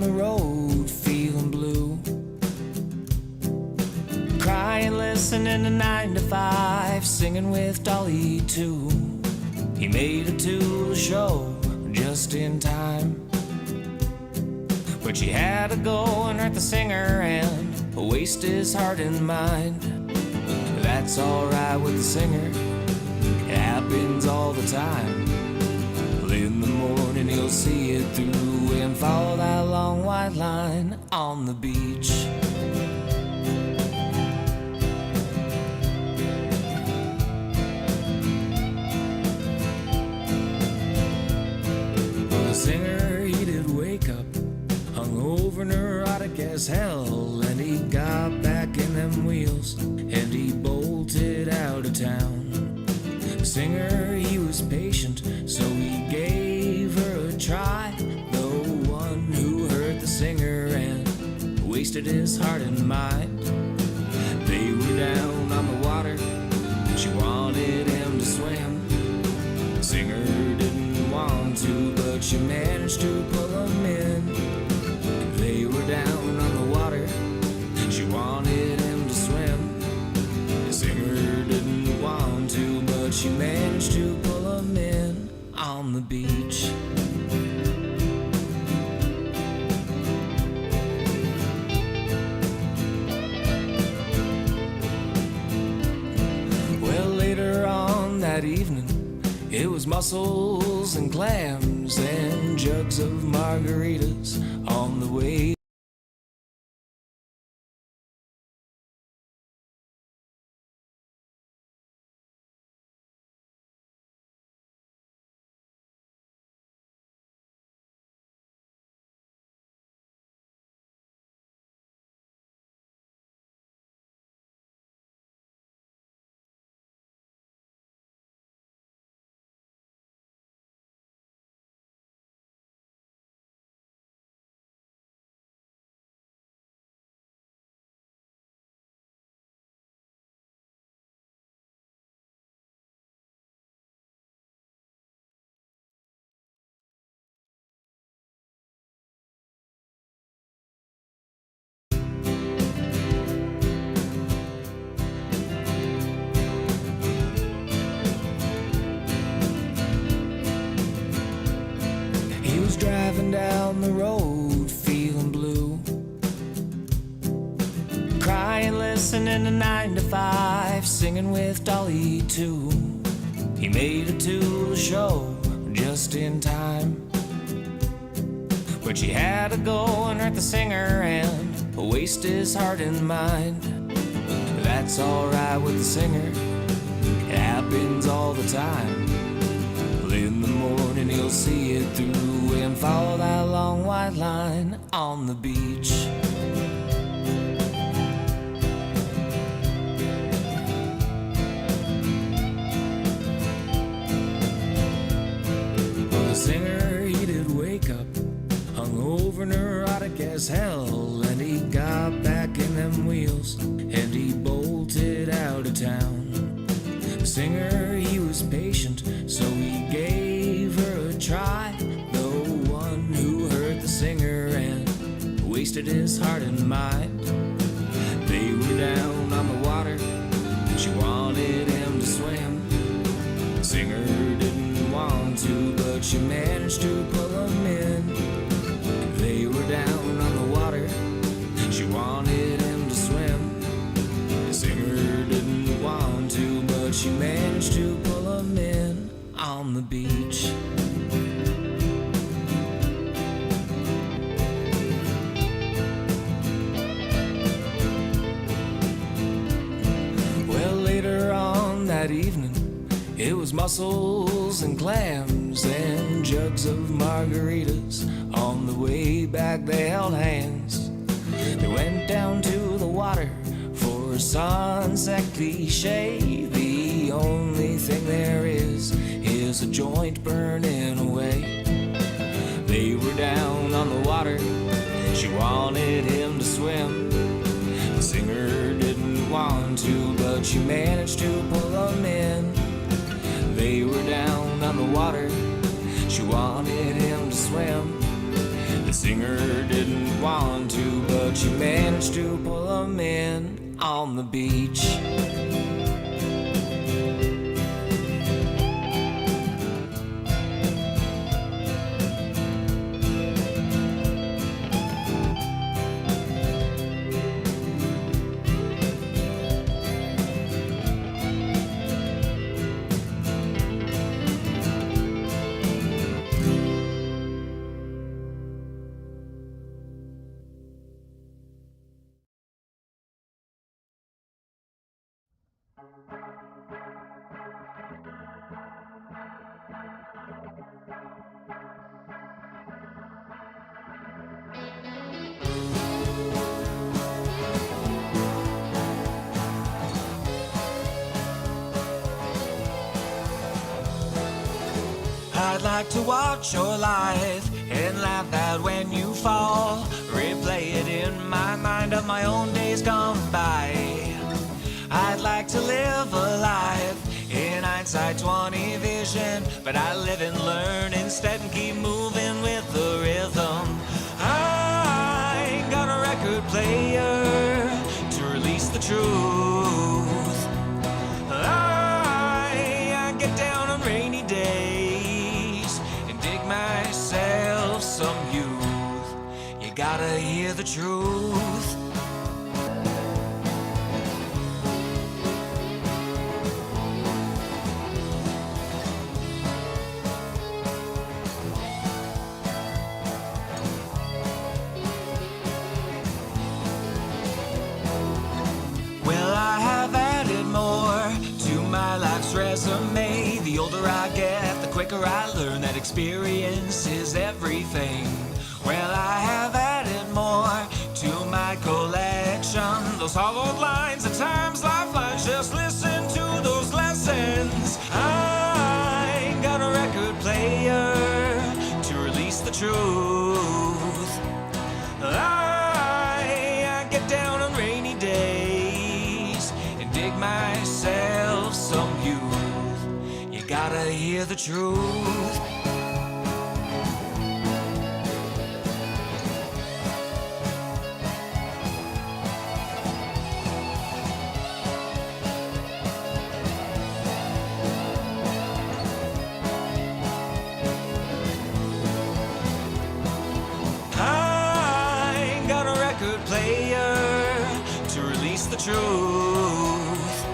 down the road feeling blue, crying, listening to 9 to 5, singing with Dolly too. He made it to the show just in time, but she had to go and hurt the singer and waste his heart and mind. That's alright with the singer, it happens all the time. Well, in the morning he'll see it through and follow that long white line on the beach. The singer, he did wake up hungover, neurotic as hell, and he got back in them wheels and he bolted out of town. The singer, he was patient, so he gave her a try. The one who hurt the singer and wasted his heart and mind. They were down on the water, she wanted him to swim. The singer didn't want to, but she managed to pull him in. They were down on the water, she wanted him to swim. The singer didn't want to, but she managed to pull him in on the beach. Well, later on that evening, it was mussels and clams and jugs of margaritas on the way. Driving down the road feeling blue, crying, listening to 9 to 5, singing with Dolly too. He made it to the show just in time, but she had to go and hurt the singer and waste his heart and mind. That's alright with the singer, it happens all the time. Well, in the morning he'll see it through and follow that long white line on the beach. Well, the singer, he did wake up hungover, neurotic as hell, and he got back in them wheels and he bolted out of town. The singer, he was patient, so he gave her a try. The one who hurt the singer and wasted his heart and mind. They were down on the water, she wanted him to swim. The singer didn't want to, but she managed to pull him in. They were down on the water, she wanted him to swim. The singer didn't want to, but she managed to pull him in on the beach. Well, later on that evening, it was mussels and clams and jugs of margaritas. On the way back they held hands. They went down to the water for a sunset cliche. The only thing there is a joint burning away. They were down on the water, she wanted him to swim. The singer didn't want to, but she managed to pull him in. They were down on the water, she wanted him to swim. The singer didn't want to, but she managed to pull him in on the beach. I'd like to watch your life and laugh at when you fall. Replay it in my mind of my own days gone by. I'd like to live a life in hindsight 20 vision, but I live and learn instead and keep moving with the rhythm. I ain't got a record player to release the truth. I get down on rainy days and dig myself some youth. You gotta hear the truth. Well, I have added more to my life's resume. The older I get, the quicker I learn that experience is everything. Well, I have added more to my collection. Those hollowed lines, at times lifelines, just listen to those lessons. I ain't got a record player to release the truth. I get down on rainy days and dig myself some youth. You gotta hear the truth. The truth.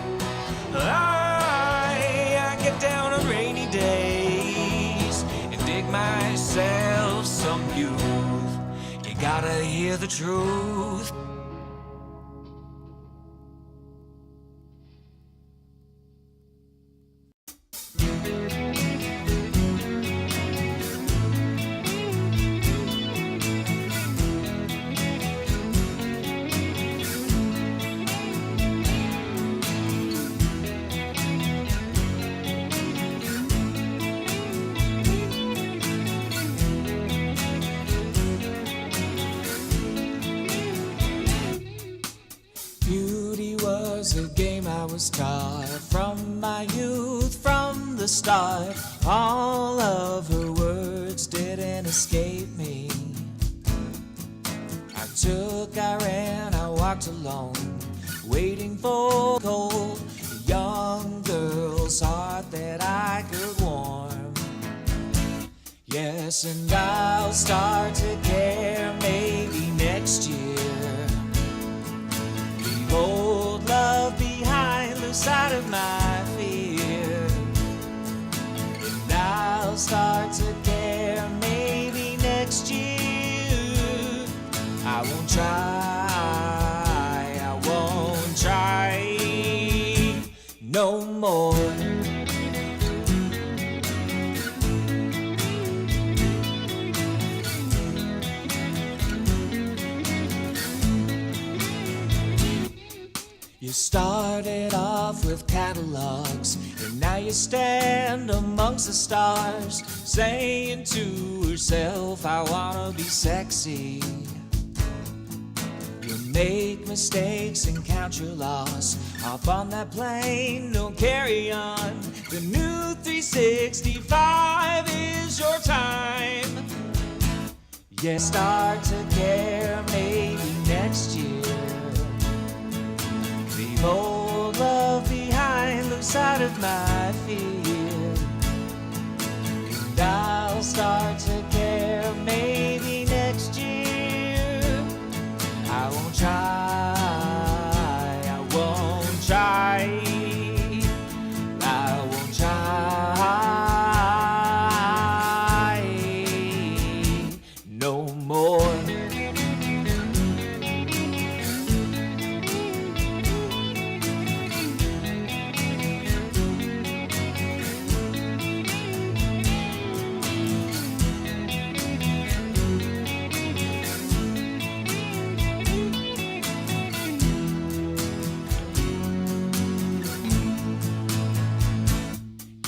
I get down on rainy days and dig myself some youth. You gotta hear the truth. A game I was taught from my youth, from the start. All of her words didn't escape me. I ran, I walked alone, waiting for cold, a young girl's heart that I could warm. Yes, and I'll start to care maybe next year. Old love behind, lose sight of my fear. And I'll start to care maybe next year. I won't try no more. You started off with catalogs, and now you stand amongst the stars, saying to herself, I wanna be sexy. You make mistakes and count your loss. Hop on that plane, don't carry on. The new 365 is your time. Yeah, start to care maybe next year. Leave old love behind, lose sight of my fear. And I'll start to care maybe next year. I won't try, I won't try. I won't try no more.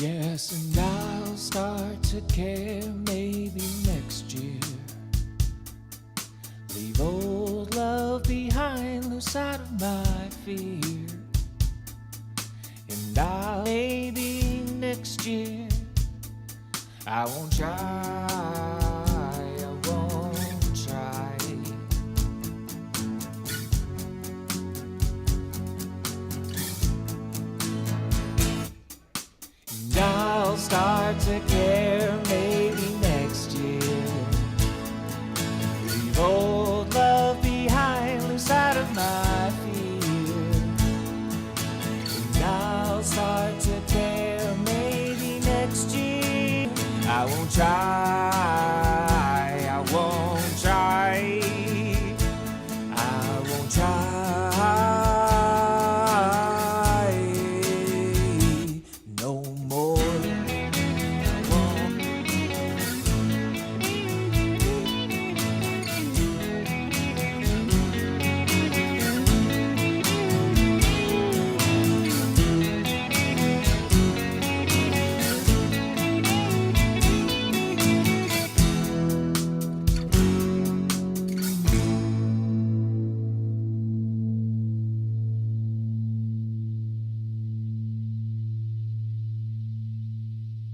Yes, and I'll start to care maybe next year. Leave old love behind, lose sight of my fear. And I'll maybe next year. I won't try, I won't try. And I'll start to care maybe next year. Leave old love behind, lose sight of my fear. And I'll start to care maybe next year. I won't try, I won't try. I won't try no more.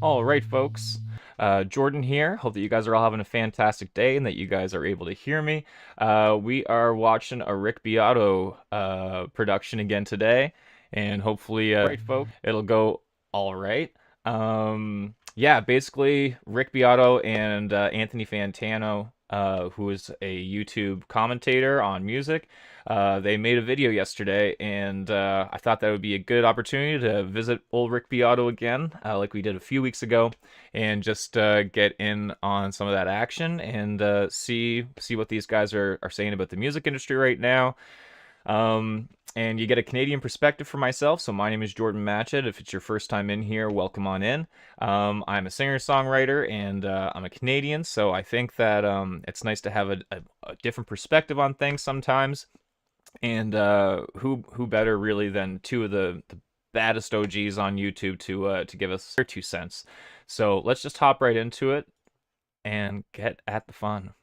All right, folks. Jordan here. Hope that you guys are all having a fantastic day and that you guys are able to hear me. We are watching a Rick Beato production again today, and hopefully it'll go all right. Yeah, basically Rick Beato and Anthony Fantano, who is a YouTube commentator on music. They made a video yesterday, and I thought that would be a good opportunity to visit old Rick Beato again, like we did a few weeks ago, and just get in on some of that action and see what these guys are saying about the music industry right now. And you get a Canadian perspective for myself. So my name is Jordan Matchett. If it's your first time in here, welcome on in. I'm a singer-songwriter, and I'm a Canadian, so I think that it's nice to have a different perspective on things sometimes. And who better really than two of the baddest OGs on YouTube to give us their 2 cents. So let's just hop right into it and get at the fun.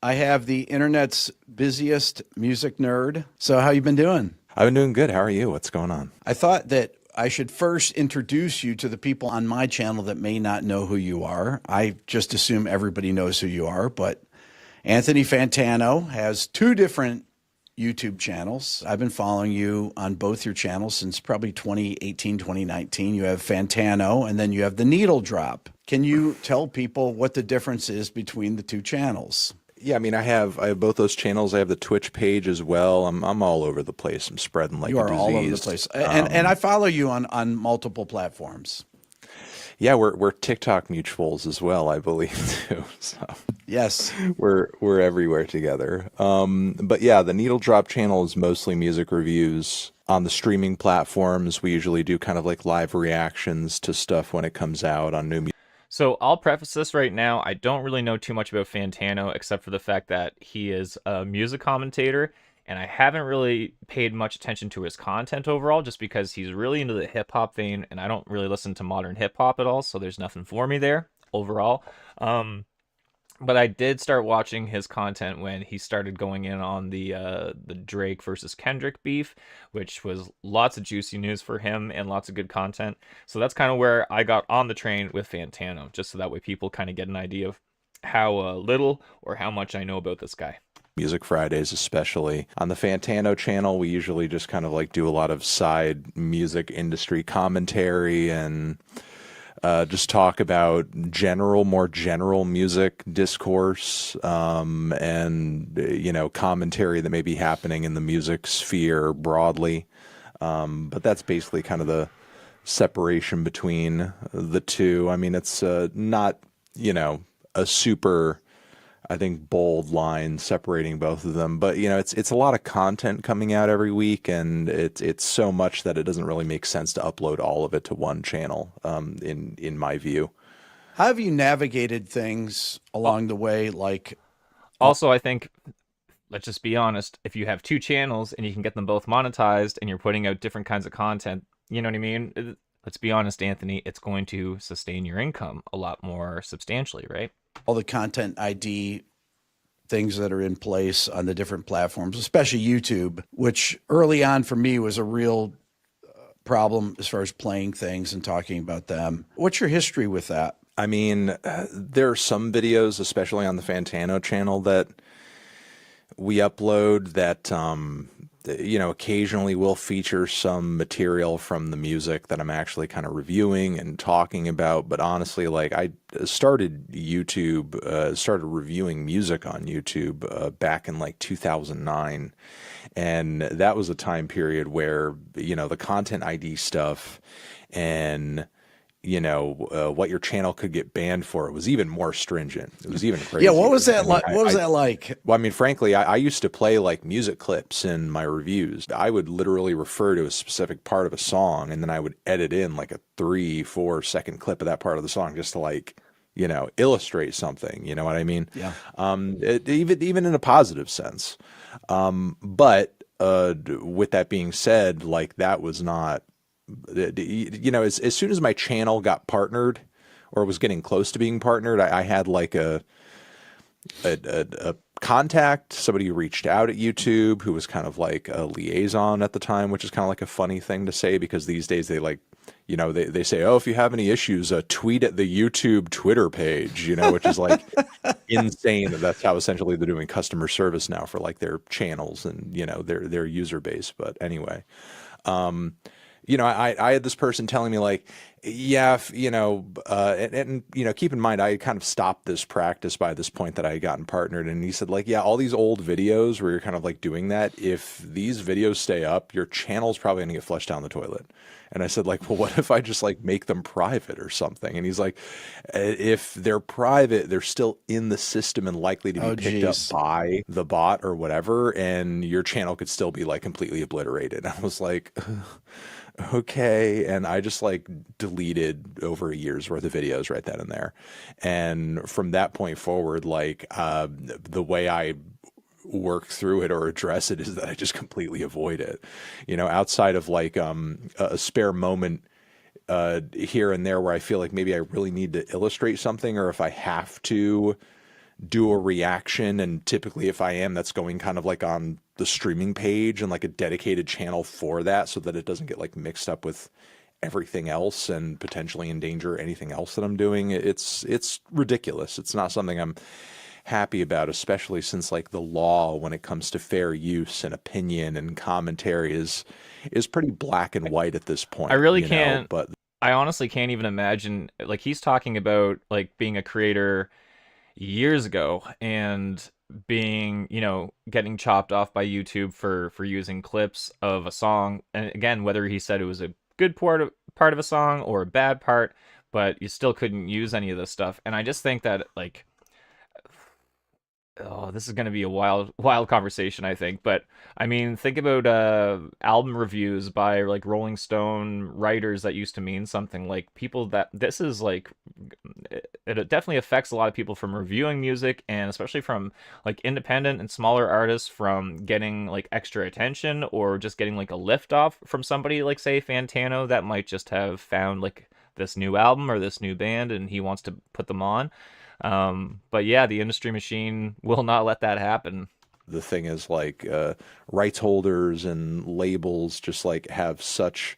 I have the internet's busiest music nerd. So how you been doing? I've been doing good. How are you? What's going on? I thought that I should first introduce you to the people on my channel that may not know who you are. I just assume everybody knows who you are, but Anthony Fantano has 2 different YouTube channels. I've been following you on both your channels since probably 2018, 2019. You have Fantano, and then you have the Needle Drop. Can you tell people what the difference is between the 2 channels? Yeah, I mean, I have both those channels. I have the Twitch page as well. I'm all over the place. I'm spreading like you a are disease. all over the place, and I follow you on multiple platforms. Yeah, we're TikTok mutuals as well, I believe too. So yes, we're everywhere together. But yeah, the Needle Drop channel is mostly music reviews on the streaming platforms. We usually do kind of like live reactions to stuff when it comes out on new music. So I'll preface this right now. I don't really know too much about Fantano except for the fact that he is a music commentator, and I haven't really paid much attention to his content overall just because he's really into the hip-hop vein, and I don't really listen to modern hip-hop at all, so there's nothing for me there overall. But I did start watching his content when he started going in on the Drake versus Kendrick beef, which was lots of juicy news for him and lots of good content. So that's kind of where I got on the train with Fantano, just so that way people kind of get an idea of how little or how much I know about this guy. Music Fridays, especially on the Fantano channel, we usually just kind of like do a lot of side music industry commentary and just talk about more general music discourse, and commentary that may be happening in the music sphere broadly. But that's basically kind of the separation between the two. I mean, it's not a super, I think, bold line separating both of them, but it's a lot of content coming out every week, and it's so much that it doesn't really make sense to upload all of it to one channel, in my view. How have you navigated things along the way? Like, Also, I think, let's just be honest, if you have two channels and you can get them both monetized and you're putting out different kinds of content, you know what I mean? Let's be honest, Anthony, it's going to sustain your income a lot more substantially, right? all the content ID things that are in place on the different platforms, especially YouTube, which early on for me was a real problem as far as playing things and talking about them. What's your history with that? I mean, there are some videos, especially on the Fantano channel, that we upload that occasionally will feature some material from the music that I'm actually kind of reviewing and talking about. But honestly, like, I started reviewing music on YouTube back in like 2009. And that was a time period where, the content ID stuff and what your channel could get banned for, it was even more stringent. It was even crazy. Yeah, what was that like? What was that like? Well, I mean, frankly, I used to play like music clips in my reviews. I would literally refer to a specific part of a song, and then I would edit in like a 3-4 second clip of that part of the song just to like, illustrate something. You know what I mean? Yeah. Even in a positive sense. But with that being said, like, that was not. As soon as my channel got partnered or was getting close to being partnered, I had like a contact, somebody who reached out at YouTube who was kind of like a liaison at the time, which is kind of like a funny thing to say because these days they like, they say, oh, if you have any issues, tweet at the YouTube Twitter page, which is like insane. That's how essentially they're doing customer service now for like their channels and, their user base. But anyway, I had this person telling me like, yeah, and keep in mind, I had kind of stopped this practice by this point that I had gotten partnered. And he said like, yeah, all these old videos where you're kind of like doing that, if these videos stay up, your channel's probably going to get flushed down the toilet. And I said like, well, what if I just like make them private or something? And he's like, if they're private, they're still in the system and likely to be picked up by the bot or whatever. And your channel could still be like completely obliterated. I was like, okay. And I just like deleted over a year's worth of videos right then and there. And from that point forward, like, the way I work through it or address it is that I just completely avoid it, outside of like, a spare moment, here and there where I feel like maybe I really need to illustrate something, or if I have to do a reaction. And typically if I am, that's going kind of like on the streaming page and like a dedicated channel for that, so that it doesn't get like mixed up with everything else and potentially endanger anything else that I'm doing. It's ridiculous. It's not something I'm happy about, especially since like the law when it comes to fair use and opinion and commentary is pretty black and white at this point. I really can't, but I honestly can't even imagine, like, he's talking about like being a creator years ago and being, getting chopped off by YouTube for using clips of a song. And again, whether he said it was a good part of a song or a bad part, but you still couldn't use any of this stuff. And I just think that like, oh, this is going to be a wild conversation, I think. But I mean, think about album reviews by like Rolling Stone writers that used to mean something. Like, people that this is like, it definitely affects a lot of people from reviewing music, and especially from like independent and smaller artists from getting like extra attention or just getting like a lift off from somebody like, say, Fantano, that might just have found like this new album or this new band and he wants to put them on. But yeah, the industry machine will not let that happen. The thing is like, rights holders and labels just like have such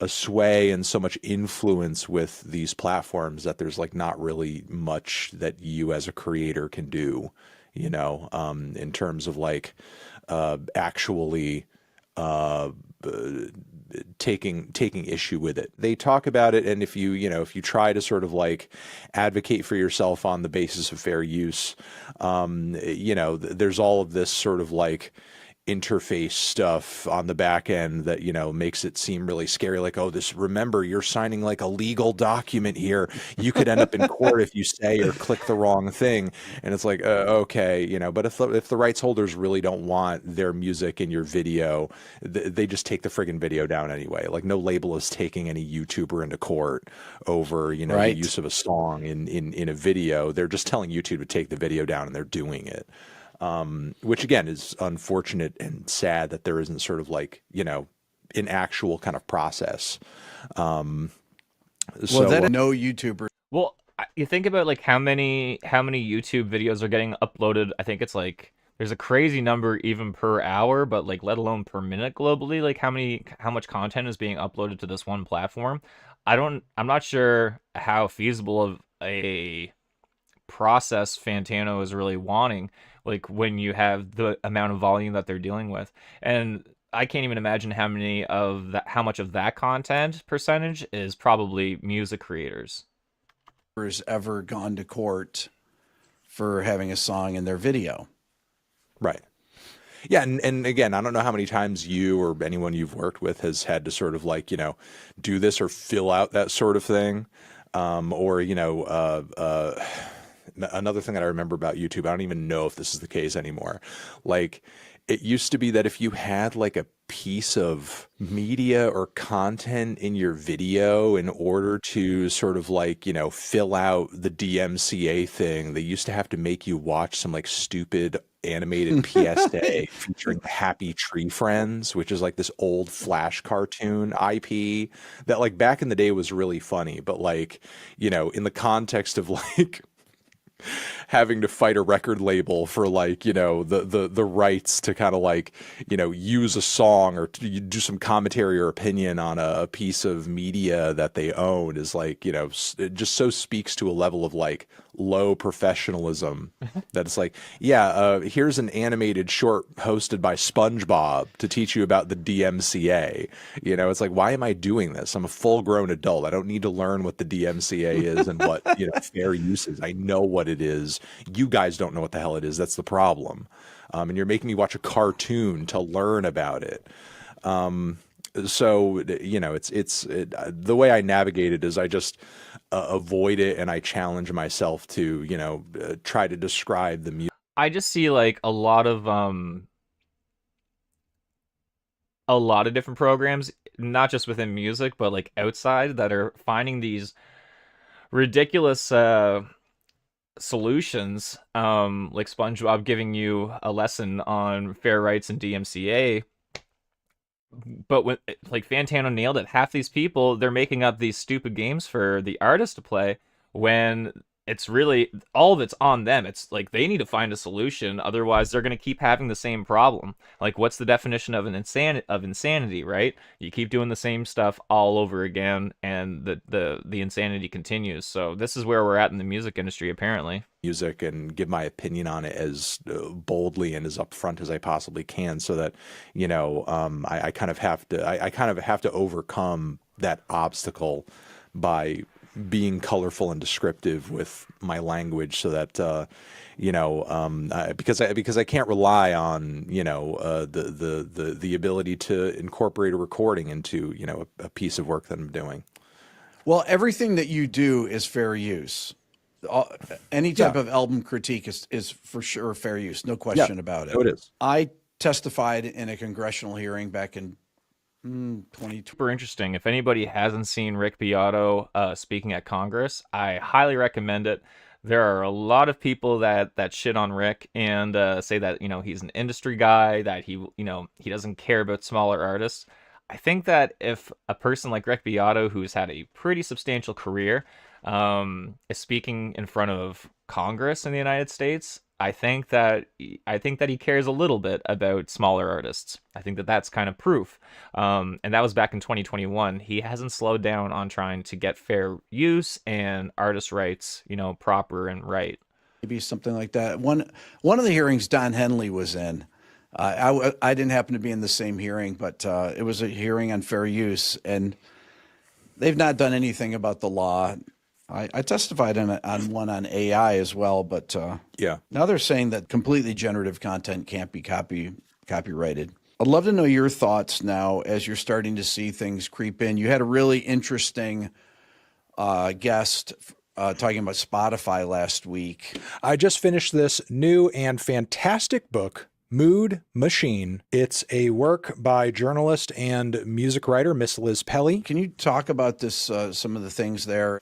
a sway and so much influence with these platforms that there's like not really much that you as a creator can do, in terms of like actually uh, taking issue with it. They talk about it, and if you try to sort of like advocate for yourself on the basis of fair use, there's all of this sort of like interface stuff on the back end that makes it seem really scary, like, oh, remember, you're signing like a legal document here, you could end up in court if you say or click the wrong thing. And it's like, okay, but if the rights holders really don't want their music in your video, they just take the friggin' video down anyway. Like, no label is taking any YouTuber into court over Right. the use of a song in a video. They're just telling YouTube to take the video down, and they're doing it. Which again is unfortunate and sad that there isn't sort of like, an actual kind of process. Well, that no YouTuber. Well, you think about like how many YouTube videos are getting uploaded. I think it's like there's a crazy number even per hour, but like let alone per minute globally. Like how much content is being uploaded to this one platform. I'm not sure how feasible of a process Fantano is really wanting, like when you have the amount of volume that they're dealing with. And I can't even imagine how much of that content percentage is probably music creators. Has ever gone to court for having a song in their video. Right. Yeah, and again, I don't know how many times you or anyone you've worked with has had to sort of like, do this or fill out that sort of thing. Or, another thing that I remember about YouTube, I don't even know if this is the case anymore. Like, it used to be that if you had like a piece of media or content in your video, in order to sort of like, fill out the DMCA thing, they used to have to make you watch some like stupid animated PSA featuring Happy Tree Friends, which is like this old Flash cartoon IP that like back in the day was really funny, but like, in the context of like having to fight a record label for like, the rights to kind of like, use a song or to do some commentary or opinion on a piece of media that they own is like, it just so speaks to a level of like low professionalism that it's like, here's an animated short hosted by SpongeBob to teach you about the DMCA. It's like, why am I doing this? I'm a full grown adult. I don't need to learn what the DMCA is and what, fair use is. I know what it is. You guys don't know what the hell it is. That's the problem. And you're making me watch a cartoon to learn about it. So, the way I navigate it is I just avoid it, and I challenge myself to, try to describe the music. I just see like a lot of different programs, not just within music, but like outside, that are finding these ridiculous solutions, like SpongeBob giving you a lesson on fair rights and DMCA. But when like Fantano nailed it, half these people, they're making up these stupid games for the artist to play when it's really all of it's on them. It's like they need to find a solution, otherwise they're going to keep having the same problem. Like, what's the definition of insanity, right? You keep doing the same stuff all over again, and the insanity continues. So this is where we're at in the music industry, apparently. Music and give my opinion on it as boldly and as upfront as I possibly can, so that I kind of have to overcome that obstacle by being colorful and descriptive with my language, so that because I can't rely on the ability to incorporate a recording into a piece of work that I'm doing. Well, everything that you do is fair use. Any type of album critique is for sure fair use, no question about it. So it is. I testified in a congressional hearing back in 2020. Super interesting. If anybody hasn't seen Rick Beato speaking at Congress, I highly recommend it. There are a lot of people that shit on Rick and say that he's an industry guy, that he doesn't care about smaller artists. I think that if a person like Rick Beato, who's had a pretty substantial career, is speaking in front of Congress in the United States, I think that he cares a little bit about smaller artists. I think that that's kind of proof. And that was back in 2021. He hasn't slowed down on trying to get fair use and artist rights, proper and right. Maybe something like that. One of the hearings Don Henley was in. I didn't happen to be in the same hearing, but it was a hearing on fair use, and they've not done anything about the law. I testified on one on AI as well, but Yeah. now they're saying that completely generative content can't be copyrighted. I'd love to know your thoughts now as you're starting to see things creep in. You had a really interesting guest talking about Spotify last week. I just finished this new and fantastic book, Mood Machine. It's a work by journalist and music writer Miss Liz Pelly. Can you talk about this? Some of the things there.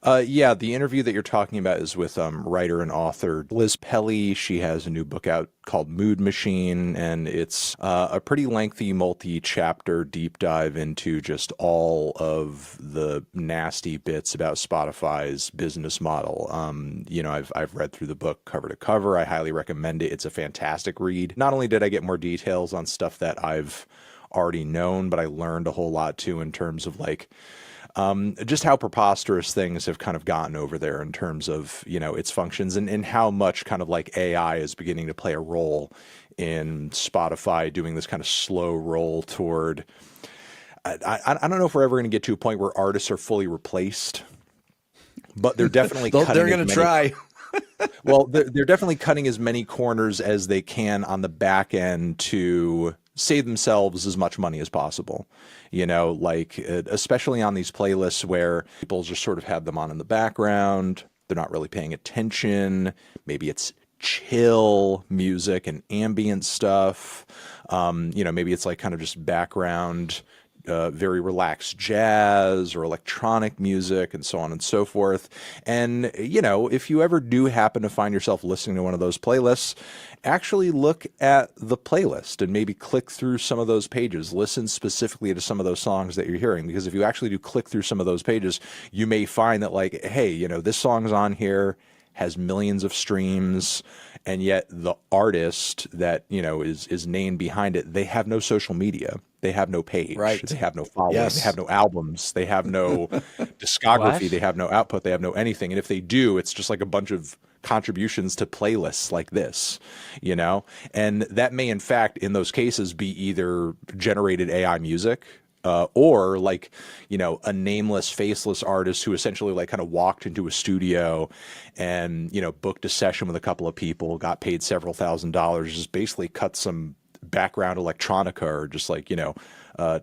Yeah, the interview that you're talking about is with writer and author Liz Pelly. She has a new book out called Mood Machine, and it's a pretty lengthy multi-chapter deep dive into just all of the nasty bits about Spotify's business model. I've read through the book cover to cover. I highly recommend it. It's a fantastic read. Not only did I get more details on stuff that I've already known, but I learned a whole lot too in terms of just how preposterous things have kind of gotten over there in terms of, its functions and how much kind of like AI is beginning to play a role in Spotify doing this kind of slow roll toward, I don't know if we're ever going to get to a point where artists are fully replaced, but they're definitely They're going to try. Well, they're definitely cutting as many corners as they can on the back end to save themselves as much money as possible. Especially on these playlists where people just sort of have them on in the background. They're not really paying attention. Maybe it's chill music and ambient stuff. Maybe it's like kind of just background, very relaxed jazz or electronic music and so on and so forth. And, if you ever do happen to find yourself listening to one of those playlists, actually look at the playlist and maybe click through some of those pages. Listen specifically to some of those songs that you're hearing, because if you actually do click through some of those pages, you may find that hey, this song's on here, has millions of streams, and yet the artist that, is named behind it, they have no social media. They have no page. Right. They have no following. Yes. They have no albums. They have no discography. What? They have no output. They have no anything. And if they do, it's just like a bunch of contributions to playlists like this, And that may, in fact, in those cases, be either generated AI music, or a nameless, faceless artist who essentially kind of walked into a studio and, booked a session with a couple of people, got paid several $1,000s, just basically cut some background electronica or just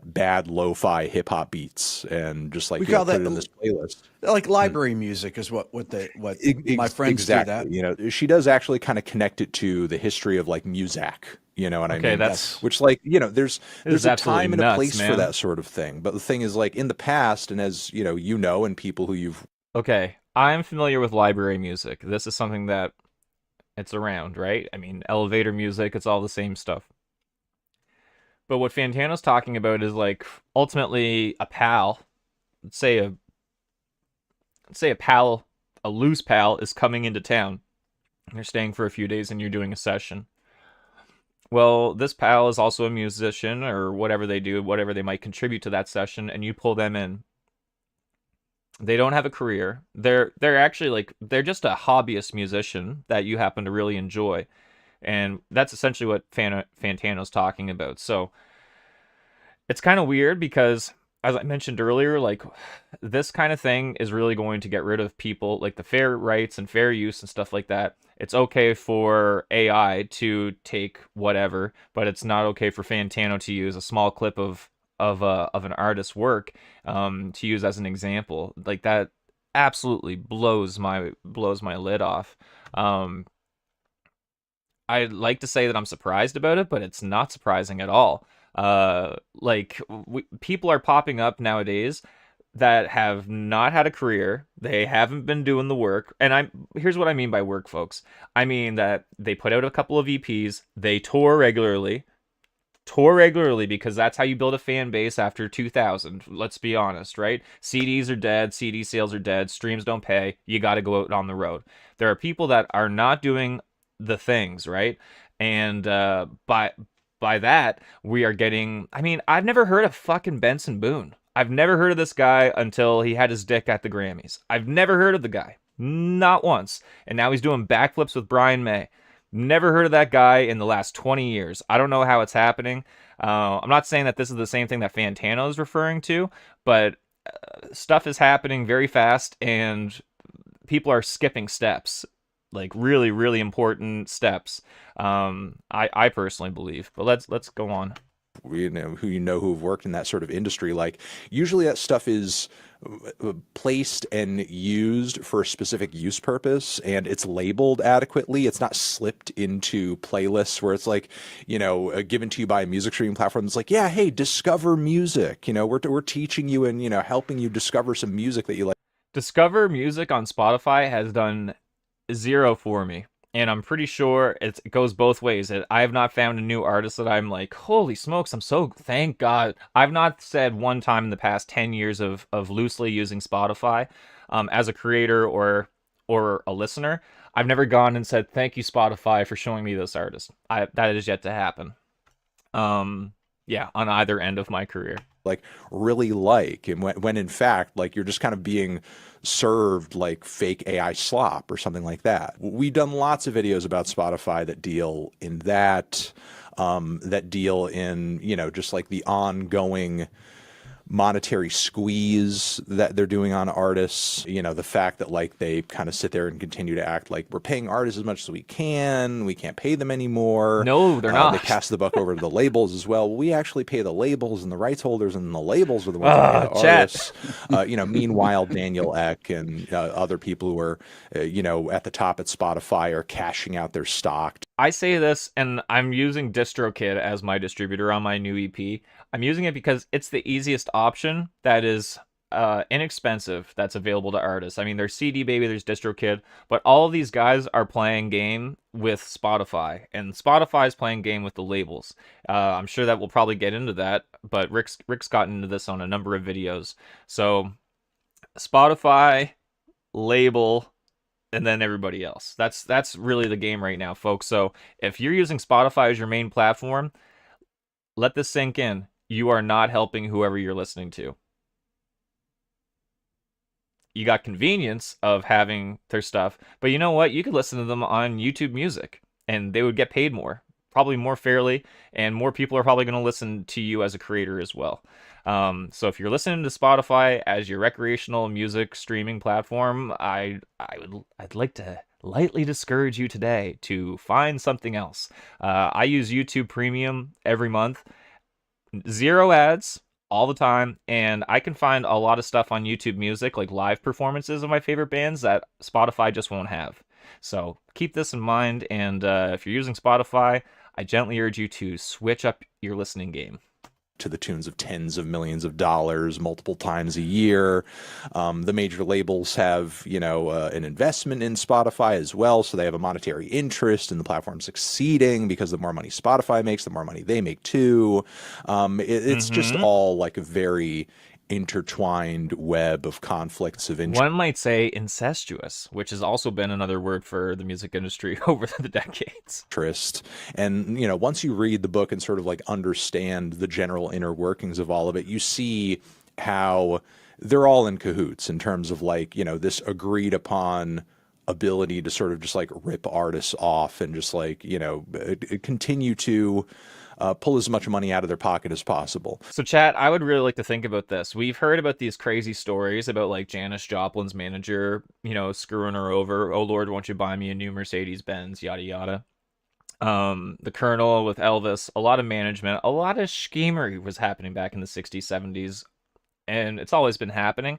bad lo-fi hip hop beats and just We call put that it in this playlist. like library music is what my friends do that. She does actually kind of connect it to the history of Muzak. You know what I mean? That's which there's a time and a nuts, place man. for that sort of thing. But the thing is, in the past, and as and people who you've Okay, I'm familiar with library music. This is something that it's around, right? I mean, elevator music, it's all the same stuff. But what Fantano's talking about is ultimately a pal, let's say a pal, a loose pal is coming into town. You're staying for a few days and you're doing a session. Well, this pal is also a musician or whatever they do, whatever they might contribute to that session, and you pull them in. They don't have a career. They're actually they're just a hobbyist musician that you happen to really enjoy. And that's essentially what Fantano's talking about. So it's kind of weird because, as I mentioned earlier, this kind of thing is really going to get rid of people, the fair rights and fair use and stuff like that. It's okay for AI to take whatever, but it's not okay for Fantano to use a small clip of an artist's work to use as an example. That absolutely blows my lid off. I'd like to say that I'm surprised about it, but it's not surprising at all. People are popping up nowadays that have not had a career. They haven't been doing the work. And here's what I mean by work, folks. I mean that they put out a couple of EPs. They tour regularly because that's how you build a fan base after 2000. Let's be honest, right? CDs are dead. CD sales are dead. Streams don't pay. You got to go out on the road. There are people that are not doing the things, right? And by that, we are getting. I mean, I've never heard of fucking Benson Boone. I've never heard of this guy until he had his dick at the Grammys. I've never heard of the guy, not once. And now he's doing backflips with Brian May. Never heard of that guy in the last 20 years. I don't know how it's happening. I'm not saying that this is the same thing that Fantano is referring to, but stuff is happening very fast, and people are skipping steps, like really, really important steps. I personally believe. But let's go on. Who've worked in that sort of industry, like usually that stuff is placed and used for a specific use purpose, and it's labeled adequately. It's not slipped into playlists where it's like, given to you by a music streaming platform. It's like, yeah, hey, discover music. We're teaching you and helping you discover some music that you like. Discover music on Spotify has done zero for me. And I'm pretty sure it goes both ways. I have not found a new artist that I'm like, holy smokes, thank God. I've not said one time in the past 10 years of loosely using Spotify as a creator or a listener. I've never gone and said, thank you, Spotify, for showing me this artist. That is yet to happen. Yeah, on either end of my career. Really like, and when in fact, like, you're just kind of being served like fake AI slop or something like that. We've done lots of videos about Spotify that deal in that, just like the ongoing monetary squeeze that they're doing on artists. The fact that like they kind of sit there and continue to act like we're paying artists as much as we can't pay them anymore. No, they're not. They pass the buck over to the labels as well. We actually pay the labels and the rights holders, and the labels are the ones that pay the artists. Meanwhile, Daniel Ek and other people who are at the top at Spotify are cashing out their stock. I say this, and I'm using DistroKid as my distributor on my new EP. I'm using it because it's the easiest option that is inexpensive that's available to artists. I mean, there's CD Baby, there's DistroKid, but all of these guys are playing game with Spotify, and Spotify is playing game with the labels. I'm sure that we'll probably get into that, but Rick's gotten into this on a number of videos. So Spotify, label, and then everybody else. That's really the game right now, folks. So if you're using Spotify as your main platform, let this sink in. You are not helping whoever you're listening to. You got convenience of having their stuff, but you know what? You could listen to them on YouTube Music, and they would get paid more, probably more fairly, and more people are probably going to listen to you as a creator as well. So if you're listening to Spotify as your recreational music streaming platform, I'd like to lightly discourage you today to find something else. I use YouTube Premium every month. 0 ads all the time, and I can find a lot of stuff on YouTube Music, like live performances of my favorite bands that Spotify just won't have. So keep this in mind, and if you're using Spotify, I gently urge you to switch up your listening game. To the tunes of tens of millions of dollars multiple times a year. The major labels have, an investment in Spotify as well, so they have a monetary interest in the platform succeeding, because the more money Spotify makes, the more money they make too. It's just all like a very intertwined web of conflicts of interest. One might say incestuous, which has also been another word for the music industry over the decades. And, once you read the book and sort of like understand the general inner workings of all of it, you see how they're all in cahoots in terms of like, this agreed upon ability to sort of just like rip artists off and just like, continue to pull as much money out of their pocket as possible. So chat, I would really like to think about this. We've heard about these crazy stories about like Janis Joplin's manager, screwing her over. Oh Lord, won't you buy me a new Mercedes-Benz, yada yada. The Colonel with Elvis, a lot of management, a lot of schemery was happening back in the 60s, 70s, and it's always been happening.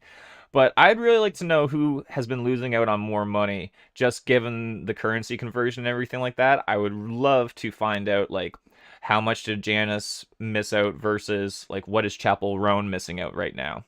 But I'd really like to know who has been losing out on more money, just given the currency conversion and everything like that. I would love to find out, like, how much did Janis miss out versus, like, what is Chapel Roan missing out right now?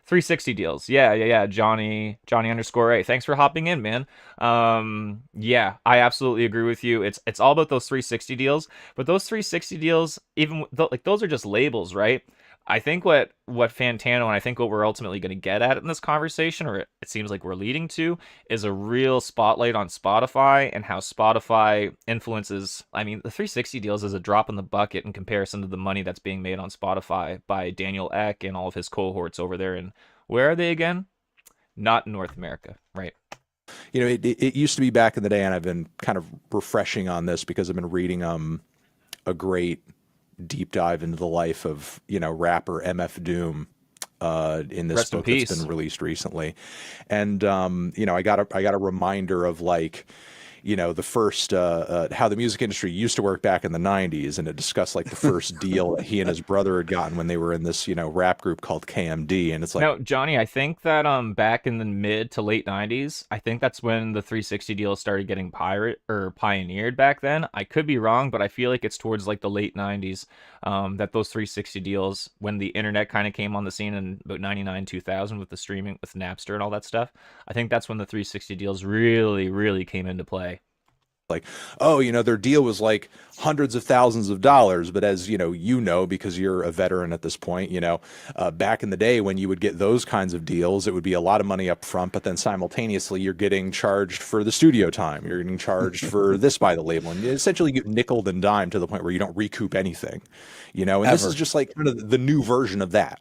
360 deals. Yeah. Johnny _A. Thanks for hopping in, man. Yeah, I absolutely agree with you. It's all about those 360 deals, but those 360 deals, even though, like, those are just labels, right? I think what Fantano, and I think what we're ultimately going to get at in this conversation, or it seems like we're leading to, is a real spotlight on Spotify and how Spotify influences. I mean, the 360 deals is a drop in the bucket in comparison to the money that's being made on Spotify by Daniel Ek and all of his cohorts over there. And where are they again? Not in North America, right? You know, it used to be back in the day, and I've been kind of refreshing on this because I've been reading a great deep dive into the life of, you know, rapper MF Doom in this Rest in book that's peace. been released recently. And you know, I got a reminder of, like, you know, the first how the music industry used to work back in the 90s, and it discussed like the first deal that he and his brother had gotten when they were in this, you know, rap group called KMD. And it's like, No, Johnny, I think that back in the mid to late 90s, I think that's when the 360 deals started getting pioneered back then. I could be wrong, but I feel like it's towards like the late 90s that those 360 deals, when the internet kind of came on the scene in about 99 2000 with the streaming with Napster and all that stuff. I think that's when the 360 deals really came into play. like, oh, you know, their deal was like hundreds of thousands of dollars. But as you know, because you're a veteran at this point, you know, back in the day when you would get those kinds of deals, it would be a lot of money up front, but then simultaneously you're getting charged for the studio time. You're getting charged for this by the label, and you essentially get nickeled and dimed to the point where you don't recoup anything, you know, and this is just like kind of the new version of that.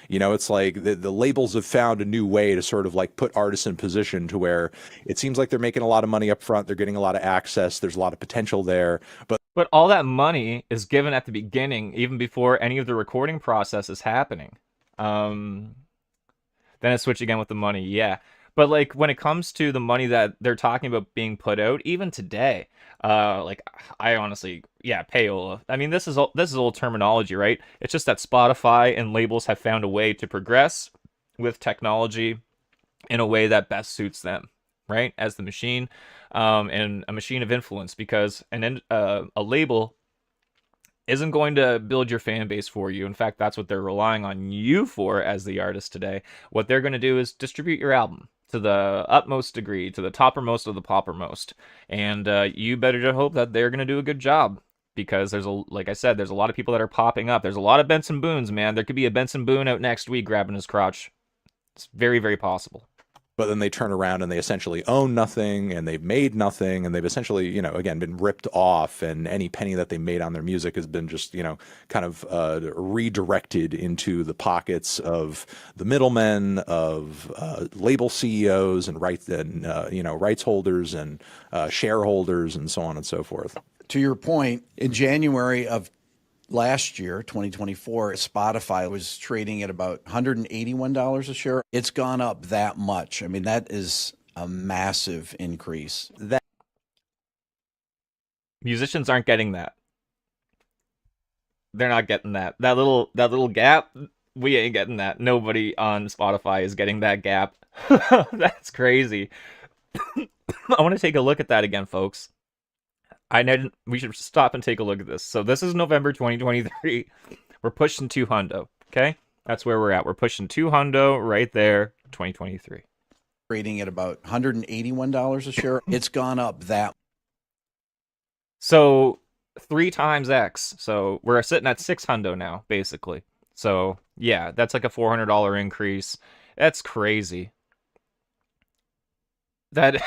You know, it's like the labels have found a new way to sort of like put artists in position to where it seems like they're making a lot of money up front. They're getting a lot of access. There's a lot of potential there. But all that money is given at the beginning, even before any of the recording process is happening. Then I switch again with the money, yeah. But like when it comes to the money that they're talking about being put out, even today, like I honestly, yeah, payola. I mean, this is old terminology, right? It's just that Spotify and labels have found a way to progress with technology in a way that best suits them, right? As the machine, and a machine of influence, because a label isn't going to build your fan base for you. In fact, that's what they're relying on you for as the artist today. What they're going to do is distribute your album to the utmost degree, to the toppermost of the poppermost. And you better to hope that they're going to do a good job, because like I said, there's a lot of people that are popping up. There's a lot of Benson Boones, man. There could be a Benson Boone out next week grabbing his crotch. It's very, very possible. But then they turn around and they essentially own nothing, and they've made nothing, and they've essentially, you know, again, been ripped off, and any penny that they made on their music has been just, you know, kind of redirected into the pockets of the middlemen, of label CEOs and rights holders and shareholders and so on and so forth. To your point, in January of last year, 2024, Spotify was trading at about $181 a share. It's gone up that much. I mean, that is a massive increase. Musicians aren't getting that. They're not getting that. That little gap, we ain't getting that. Nobody on Spotify is getting that gap. That's crazy. I want to take a look at that again, folks. We should stop and take a look at this. So this is November 2023. We're pushing 2 hundo. Okay, that's where we're at. We're pushing 2 hundo right there. 2023. Trading at about $181 a share. It's gone up that. So 3 times X. So we're sitting at 6 hundo now, basically. So yeah, that's like a $400 increase. That's crazy. That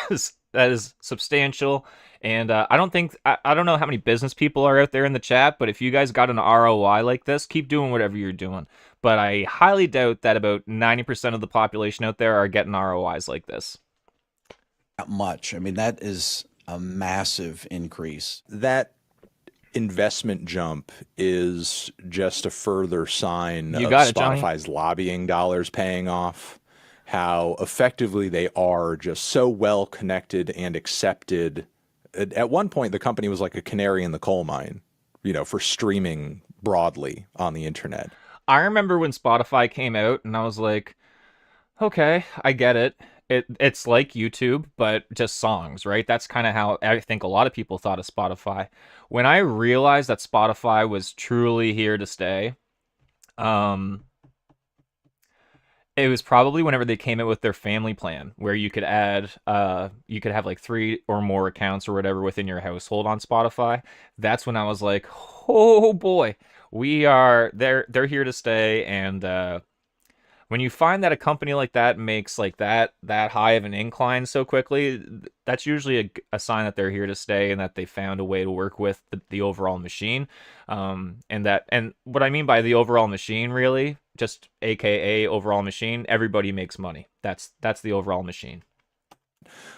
is substantial. And I don't know how many business people are out there in the chat, but if you guys got an ROI like this, keep doing whatever you're doing. But I highly doubt that about 90% of the population out there are getting ROIs like this. Not much. I mean, that is a massive increase. That investment jump is just a further sign of Spotify's lobbying dollars paying off. How effectively they are just so well connected and accepted. At one point, the company was like a canary in the coal mine, you know, for streaming broadly on the internet. I remember when Spotify came out, and I was like, okay, I get it. It's like YouTube, but just songs, right? That's kind of how I think a lot of people thought of Spotify. When I realized that Spotify was truly here to stay, it was probably whenever they came out with their family plan, where you could have like 3 or more accounts or whatever within your household on Spotify. That's when I was like, oh boy, they're here to stay, and when you find that a company like that makes like that high of an incline so quickly, that's usually a sign that they're here to stay and that they found a way to work with the overall machine. And what I mean by the overall machine, really, just AKA overall machine, everybody makes money. That's the overall machine.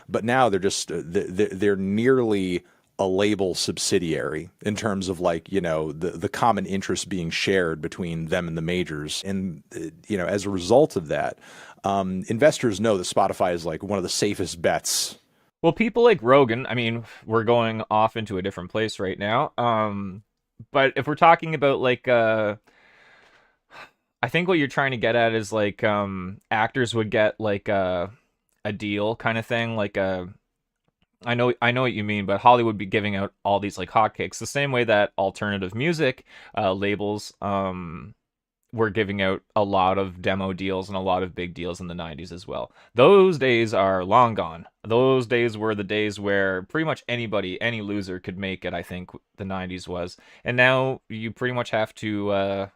But now they're just they're nearly a label subsidiary in terms of like, you know, the common interest being shared between them and the majors. And, you know, as a result of that, investors know that Spotify is like one of the safest bets. Well, people like Rogan, I mean, we're going off into a different place right now. But if we're talking about like, I think what you're trying to get at is like, actors would get like a deal kind of thing, like I know what you mean, but Hollywood would be giving out all these like hotcakes, the same way that alternative music labels were giving out a lot of demo deals and a lot of big deals in the 90s as well. Those days are long gone. Those days were the days where pretty much anybody, any loser could make it, I think the 90s was. And now you pretty much have to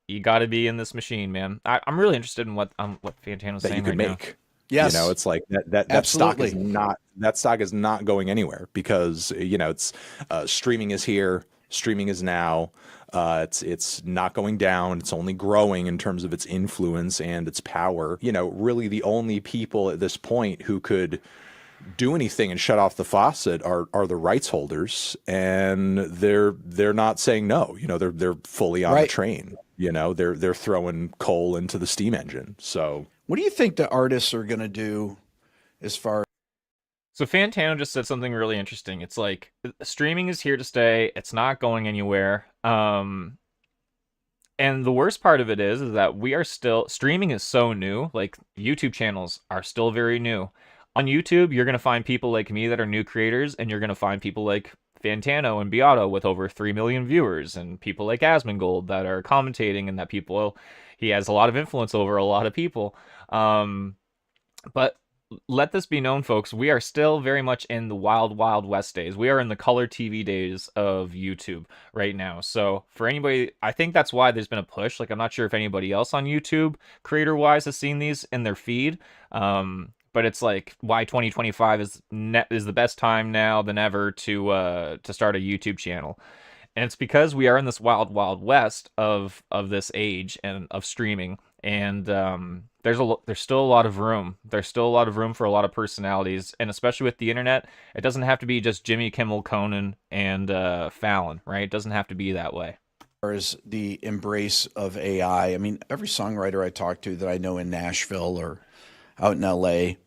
you got to be in this machine, man. I'm really interested in what Fantano's that saying you could right make. now. Yes. You know, it's like that stock is not going anywhere because, you know, it's streaming is here, streaming is now. It's not going down. It's only growing in terms of its influence and its power. You know, really the only people at this point who could do anything and shut off the faucet are the rights holders, and they're not saying no. You know, they're fully on the train. You know, they're throwing coal into the steam engine. So what do you think the artists are going to do as far? So Fantano just said something really interesting. It's like streaming is here to stay. It's not going anywhere. And the worst part of it is that we are still streaming is so new. Like YouTube channels are still very new. On YouTube, you're going to find people like me that are new creators, and you're going to find people like Fantano and Beato with over 3 million viewers, and people like Asmongold that are commentating, and that he has a lot of influence over a lot of people. But let this be known, folks, we are still very much in the wild, wild west days. We are in the color TV days of YouTube right now. So for anybody, I think that's why there's been a push. Like, I'm not sure if anybody else on YouTube, creator-wise, has seen these in their feed. But it's like why 2025 is the best time now than ever to start a YouTube channel. And it's because we are in this wild, wild west of this age and of streaming. And there's still a lot of room. There's still a lot of room for a lot of personalities, and especially with the internet, it doesn't have to be just Jimmy Kimmel, Conan, and Fallon, right? It doesn't have to be that way. As the embrace of AI, I mean, every songwriter I talk to that I know in Nashville or out in LA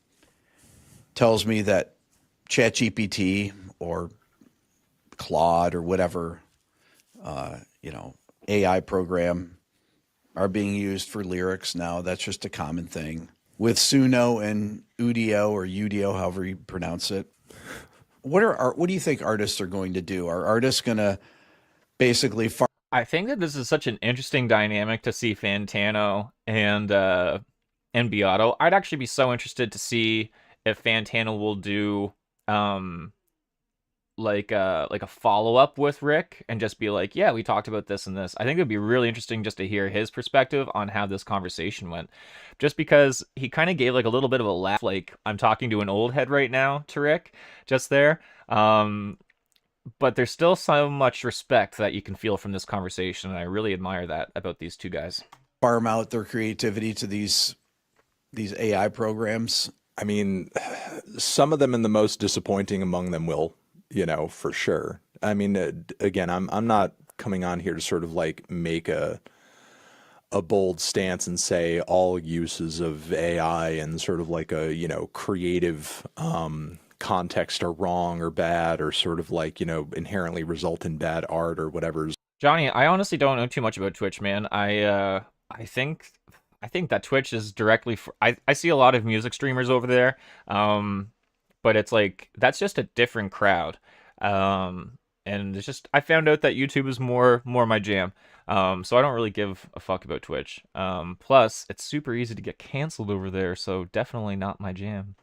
tells me that ChatGPT or Claude or whatever, AI program are being used for lyrics now. That's just a common thing. With Suno and Udio or Udio, however you pronounce it, what do you think artists are going to do? Are artists going to basically I think that this is such an interesting dynamic to see Fantano and Beato. I'd actually be so interested to see if Fantano will do like a follow-up with Rick and just be like, yeah, we talked about this and this. I think it'd be really interesting just to hear his perspective on how this conversation went, just because he kind of gave like a little bit of a laugh, like I'm talking to an old head right now to Rick just there. But there's still so much respect that you can feel from this conversation, and I really admire that about these two guys. Farm out their creativity to these AI programs. I mean, some of them and the most disappointing among them will, you know, for sure. I mean, again, I'm not coming on here to sort of like make a bold stance and say all uses of AI and sort of like a, you know, creative context are wrong or bad or sort of like, you know, inherently result in bad art or whatever. Johnny, I honestly don't know too much about Twitch, man. I think that Twitch is directly for, I see a lot of music streamers over there, but it's like that's just a different crowd, and it's just I found out that YouTube is more my jam, so I don't really give a fuck about Twitch. Plus, it's super easy to get canceled over there, so definitely not my jam.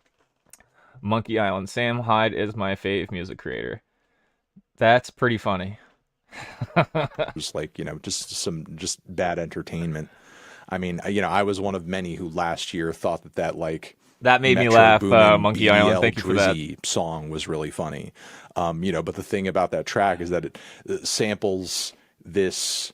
Monkey Island, Sam Hyde is my fave music creator. That's pretty funny. It was like, just bad entertainment. I mean, I was one of many who last year thought that like That made me Metro laugh, Boomin Monkey Island. BDL Thank you for that. Drizzy song was really funny. But the thing about that track is that it samples this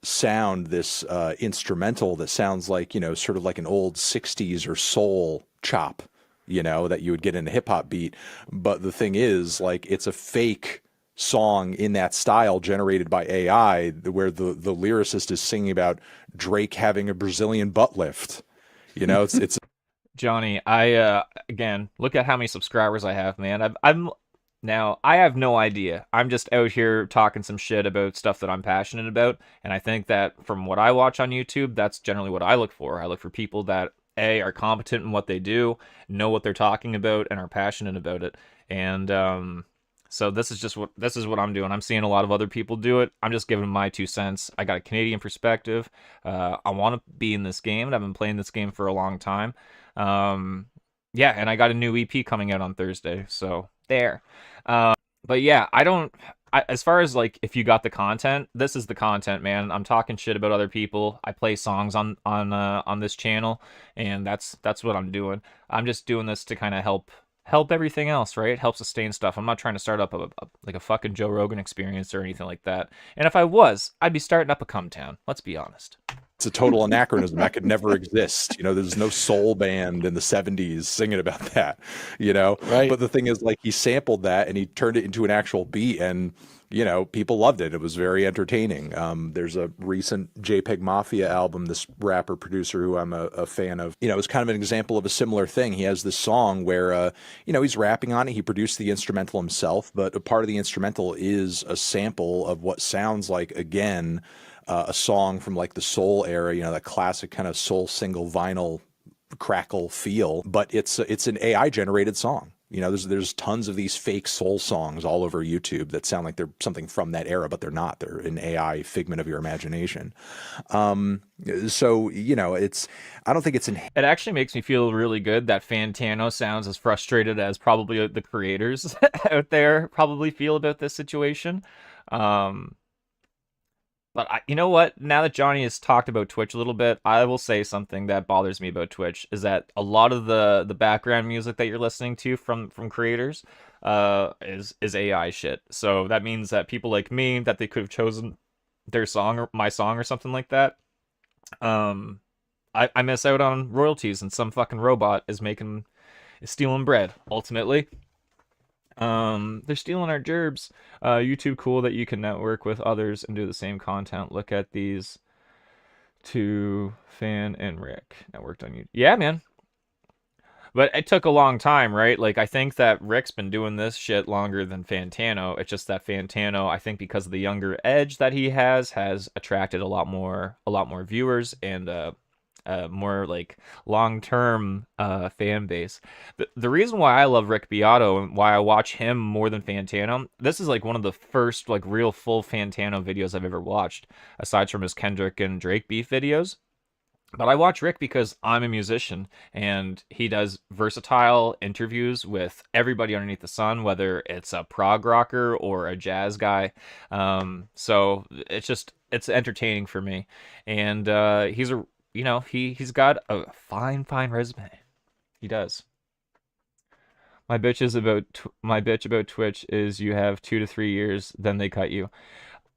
sound, this instrumental that sounds like, sort of like an old 60s or soul chop, that you would get in a hip hop beat. But the thing is, like, it's a fake song in that style generated by AI where the lyricist is singing about Drake having a Brazilian butt lift. It's Johnny, I again, look at how many subscribers I have, man. I'm now I have no idea. I'm just out here talking some shit about stuff that I'm passionate about, and I think that from what I watch on YouTube, that's generally what I look for. I look for people that are competent in what they do, know what they're talking about, and are passionate about it. And so this is what I'm doing. I'm seeing a lot of other people do it. I'm just giving my 2 cents. I got a Canadian perspective. I want to be in this game, and I've been playing this game for a long time. Yeah, and I got a new EP coming out on Thursday, so there. But yeah, as far as like if you got the content, this is the content, man. I'm talking shit about other people. I play songs on this channel, and that's what I'm doing. I'm just doing this to kind of help everything else, right? Help sustain stuff. I'm not trying to start up like a fucking Joe Rogan experience or anything like that. And if I was, I'd be starting up a Cum Town. Let's be honest. a total anachronism that could never exist. There's no soul band in the 70s singing about that, Right. But the thing is, like, he sampled that and he turned it into an actual beat, and people loved it. It was very entertaining. There's a recent JPEG Mafia album, this rapper producer who I'm a fan of. It's kind of an example of a similar thing. He has this song where, he's rapping on it. He produced the instrumental himself, but a part of the instrumental is a sample of what sounds like, again, a song from like the soul era, that classic kind of soul single vinyl crackle feel. But it's an AI generated song. There's tons of these fake soul songs all over YouTube that sound like they're something from that era, but they're not. They're an AI figment of your imagination. So I don't think it's It actually makes me feel really good that Fantano sounds as frustrated as probably the creators out there probably feel about this situation. But you know what? Now that Johnny has talked about Twitch a little bit, I will say something that bothers me about Twitch is that a lot of the background music that you're listening to from creators is AI shit. So that means that people like me, that they could have chosen their song or my song or something like that, I miss out on royalties, and some fucking robot is stealing bread ultimately. They're stealing our gerbs. YouTube cool that you can network with others and do the same content. Look at these two, Fan and Rick networked on YouTube. Yeah, man. But it took a long time, right? Like, I think that Rick's been doing this shit longer than Fantano. It's just that Fantano, I think because of the younger edge that he has attracted a lot more viewers and more like long-term fan base. The reason why I love Rick Beato and why I watch him more than Fantano, this is like one of the first like real full Fantano videos I've ever watched, aside from his Kendrick and Drake beef videos. But I watch Rick because I'm a musician, and he does versatile interviews with everybody underneath the sun, whether it's a prog rocker or a jazz guy. So it's entertaining for me, and he's got a fine resume. He does. My bitch about Twitch is you have 2 to 3 years, then they cut you.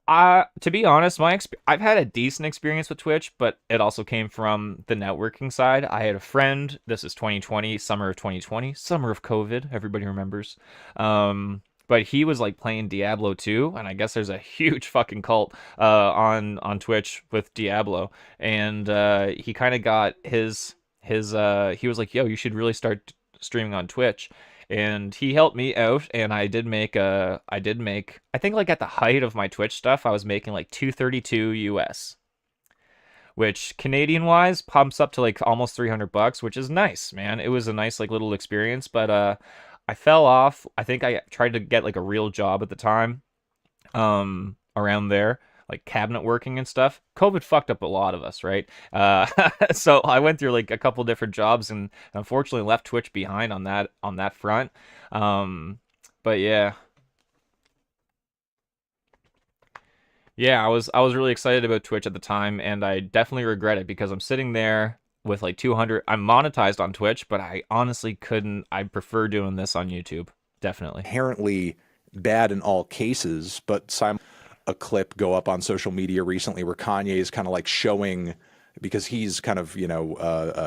To be honest, I've had a decent experience with Twitch, but it also came from the networking side. I had a friend. This is 2020, summer of 2020, summer of COVID. Everybody remembers. But he was like playing Diablo 2, and I guess there's a huge fucking cult on Twitch with Diablo, and he kind of got his he was like, yo, you should really start streaming on Twitch. And he helped me out, and I think like at the height of my Twitch stuff, I was making like 232 US, which Canadian wise pumps up to like almost $300, which is nice, man. It was a nice like little experience, but I fell off. I think I tried to get like a real job at the time, around there, like cabinet working and stuff. COVID fucked up a lot of us, right? So I went through like a couple different jobs, and unfortunately left Twitch behind on that front. But yeah. Yeah, I was really excited about Twitch at the time, and I definitely regret it because I'm sitting there with like 200. I'm monetized on Twitch, but I honestly couldn't. I prefer doing this on YouTube. Definitely. Inherently bad in all cases, but a clip go up on social media recently where Kanye is kind of like showing, because he's kind of,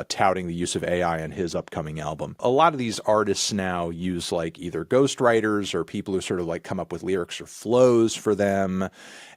touting the use of AI in his upcoming album. A lot of these artists now use like either ghostwriters or people who sort of like come up with lyrics or flows for them.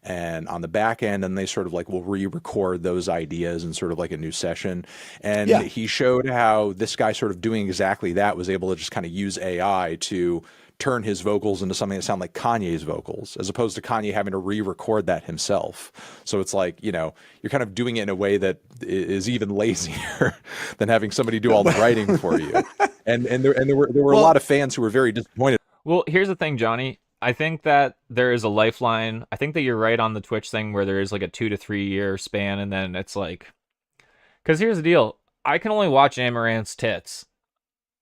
And on the back end, and they sort of like will re-record those ideas in sort of like a new session. And Yeah. he showed how this guy sort of doing exactly that was able to just kind of use AI to turn his vocals into something that sound like Kanye's vocals, as opposed to Kanye having to re-record that himself. So it's like, you're kind of doing it in a way that is even lazier than having somebody do all the writing for you. And there were a lot of fans who were very disappointed. Well, here's the thing, Johnny. I think that there is a lifeline. I think that you're right on the Twitch thing where there is like a 2 to 3 year span, and then it's like, because here's the deal. I can only watch Amaranth's tits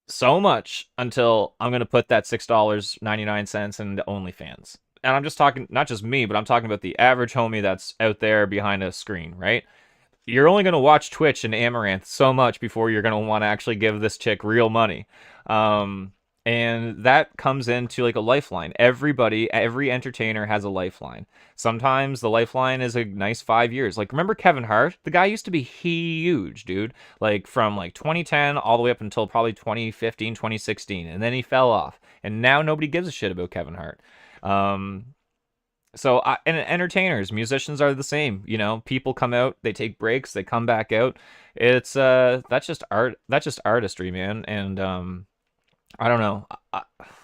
so much until I'm going to put that $6.99 into OnlyFans. And I'm just talking, not just me, but I'm talking about the average homie that's out there behind a screen, right? You're only going to watch Twitch and Amaranth so much before you're going to want to actually give this chick real money. And that comes into like a lifeline. Every entertainer has a lifeline. Sometimes the lifeline is a nice 5 years. Like, remember Kevin Hart? The guy used to be huge, dude. Like, from like 2010 all the way up until probably 2015, 2016. And then he fell off. And now nobody gives a shit about Kevin Hart. And entertainers, musicians are the same. People come out, they take breaks, they come back out. It's that's just art. That's just artistry, man. And I don't know.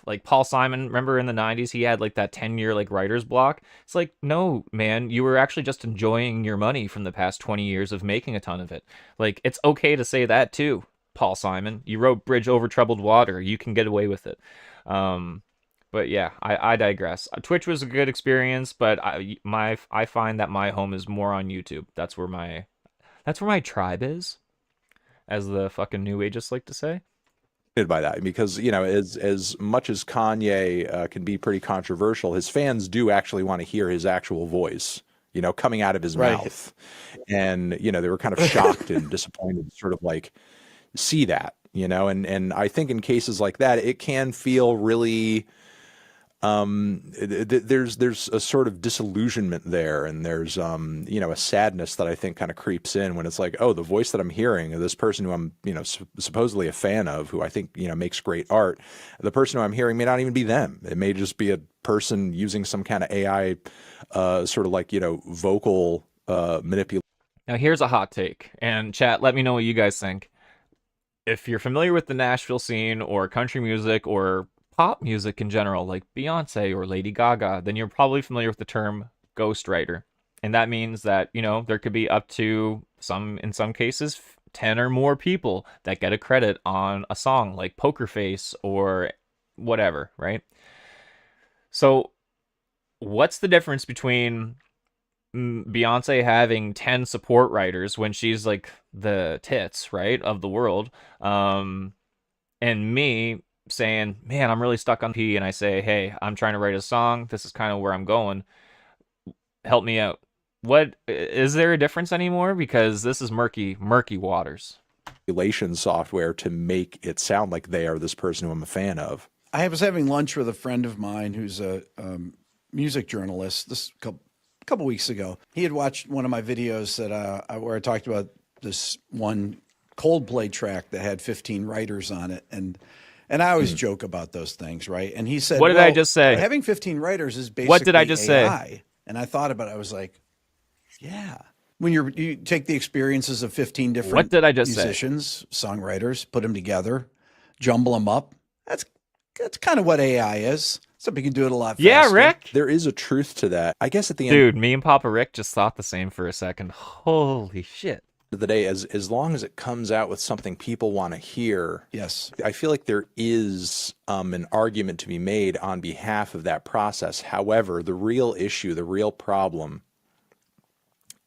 Like Paul Simon, remember in the 90s, he had like that 10-year like writer's block. It's like, no, man, you were actually just enjoying your money from the past 20 years of making a ton of it. Like, it's okay to say that too, Paul Simon. You wrote Bridge Over Troubled Water. You can get away with it. But yeah, I digress. Twitch was a good experience, but I find that my home is more on YouTube. That's where my tribe is, as the fucking new ages like to say. By that, because as much as Kanye can be pretty controversial, his fans do actually want to hear his actual voice, coming out of his mouth. And they were kind of shocked and disappointed to sort of like see that, and I think in cases like that it can feel really there's a sort of disillusionment there, and there's a sadness that I think kind of creeps in when it's like, oh, the voice that I'm hearing of this person who I'm supposedly a fan of, who I think makes great art, the person who I'm hearing may not even be them. It may just be a person using some kind of AI sort of like vocal manipulation. Now here's a hot take, and chat, let me know what you guys think. If you're familiar with the Nashville scene or country music or pop music in general, like Beyonce or Lady Gaga, then you're probably familiar with the term ghostwriter. And that means that, there could be up to in some cases, 10 or more people that get a credit on a song, like Poker Face or whatever, right? So what's the difference between Beyonce having 10 support writers when she's like the tits, right, of the world, and me saying, man, I'm really stuck on P, and I say, hey, I'm trying to write a song, this is kind of where I'm going, help me out? What is there a difference anymore? Because this is murky waters. Software to make it sound like they are this person who I'm a fan of. I was having lunch with a friend of mine who's a music journalist this couple weeks ago. He had watched one of my videos that where I talked about this one Coldplay track that had 15 writers on it, and I always joke about those things, right? And he said, what did I just say? Having 15 writers is basically what did I just AI. say? And I thought about it. I was like, yeah. When you take the experiences of 15 different what did I just musicians, songwriters, put them together, jumble them up. That's kind of what AI is. Except you can do it a lot faster. Yeah, Rick? There is a truth to that. I guess at the end... Dude, me and Papa Rick just thought the same for a second. Holy shit. Of the day, as long as it comes out with something people want to hear, yes, I feel like there is an argument to be made on behalf of that process. However, the real issue, the real problem